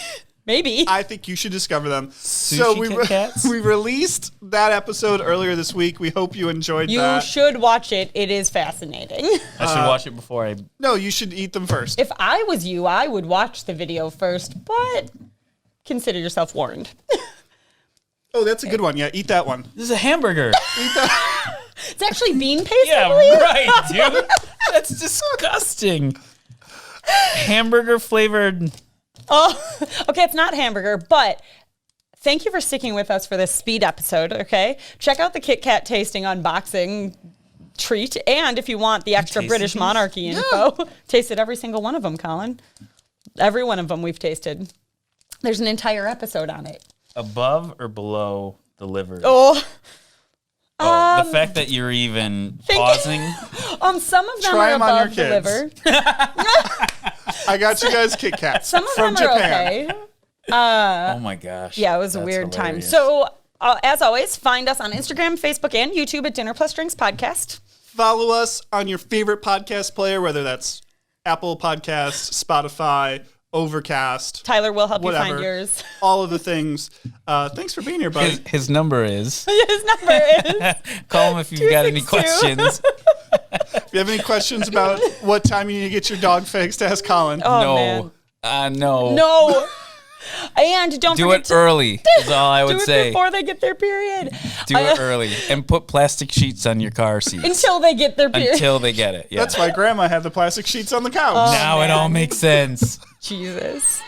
[SPEAKER 2] Maybe.
[SPEAKER 1] I think you should discover them.
[SPEAKER 3] Sushi Kit Kats?
[SPEAKER 1] We released that episode earlier this week. We hope you enjoyed that.
[SPEAKER 2] You should watch it. It is fascinating.
[SPEAKER 3] I should watch it before I...
[SPEAKER 1] No, you should eat them first.
[SPEAKER 2] If I was you, I would watch the video first, but consider yourself warned.
[SPEAKER 1] Oh, that's a good one. Yeah, eat that one.
[SPEAKER 3] This is a hamburger.
[SPEAKER 1] Eat that.
[SPEAKER 2] It's actually bean paste,
[SPEAKER 3] Yeah,
[SPEAKER 2] I believe.
[SPEAKER 3] right, dude. That's disgusting. Hamburger flavored.
[SPEAKER 2] Oh, okay, it's not hamburger, but thank you for sticking with us for this speed episode, okay? Check out the Kit Kat tasting unboxing treat, and if you want the extra British monarchy info, tasted every single one of them, Colin. Every one of them we've tasted. There's an entire episode on it.
[SPEAKER 3] Above or below the liver?
[SPEAKER 2] Oh,
[SPEAKER 3] the fact that you're even pausing.
[SPEAKER 2] Some of them
[SPEAKER 1] Try
[SPEAKER 2] are
[SPEAKER 1] 'em on your
[SPEAKER 2] above the
[SPEAKER 1] kids.
[SPEAKER 2] liver.
[SPEAKER 1] I got you guys Kit Kats
[SPEAKER 2] Some of
[SPEAKER 1] from
[SPEAKER 2] them are
[SPEAKER 1] Japan.
[SPEAKER 2] okay.
[SPEAKER 3] Oh my gosh.
[SPEAKER 2] Yeah, it was a
[SPEAKER 3] That's
[SPEAKER 2] weird time.
[SPEAKER 3] hilarious.
[SPEAKER 2] So, as always, find us on Instagram, Facebook, and YouTube at Dinner Plus Drinks Podcast.
[SPEAKER 1] Follow us on your favorite podcast player, whether that's Apple Podcasts, Spotify, Overcast.
[SPEAKER 2] Tyler will help
[SPEAKER 1] whatever.
[SPEAKER 2] you find yours.
[SPEAKER 1] All of the things. Thanks for being here, buddy.
[SPEAKER 3] His number is.
[SPEAKER 2] His number is
[SPEAKER 3] Call him if you've got any
[SPEAKER 2] 262.
[SPEAKER 3] questions.
[SPEAKER 1] If you have any questions about what time you need to get your dog fixed, ask Colin.
[SPEAKER 2] Oh, man.
[SPEAKER 3] No.
[SPEAKER 2] No. And don't
[SPEAKER 3] Do
[SPEAKER 2] forget
[SPEAKER 3] it
[SPEAKER 2] to
[SPEAKER 3] early, is all I would
[SPEAKER 2] do it
[SPEAKER 3] say.
[SPEAKER 2] before they get their period.
[SPEAKER 3] Do it early. And put plastic sheets on your car seats.
[SPEAKER 2] Until they get their period.
[SPEAKER 3] Until they get it. Yeah.
[SPEAKER 1] That's why Grandma had the plastic sheets on the couch.
[SPEAKER 3] Now it all makes sense.
[SPEAKER 2] Jesus.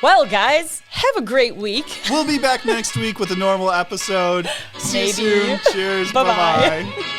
[SPEAKER 2] Well, guys, have a great week.
[SPEAKER 1] We'll be back next week with a normal episode. See you
[SPEAKER 2] Maybe.
[SPEAKER 1] soon. Cheers.
[SPEAKER 2] Bye-bye.
[SPEAKER 1] Bye-bye.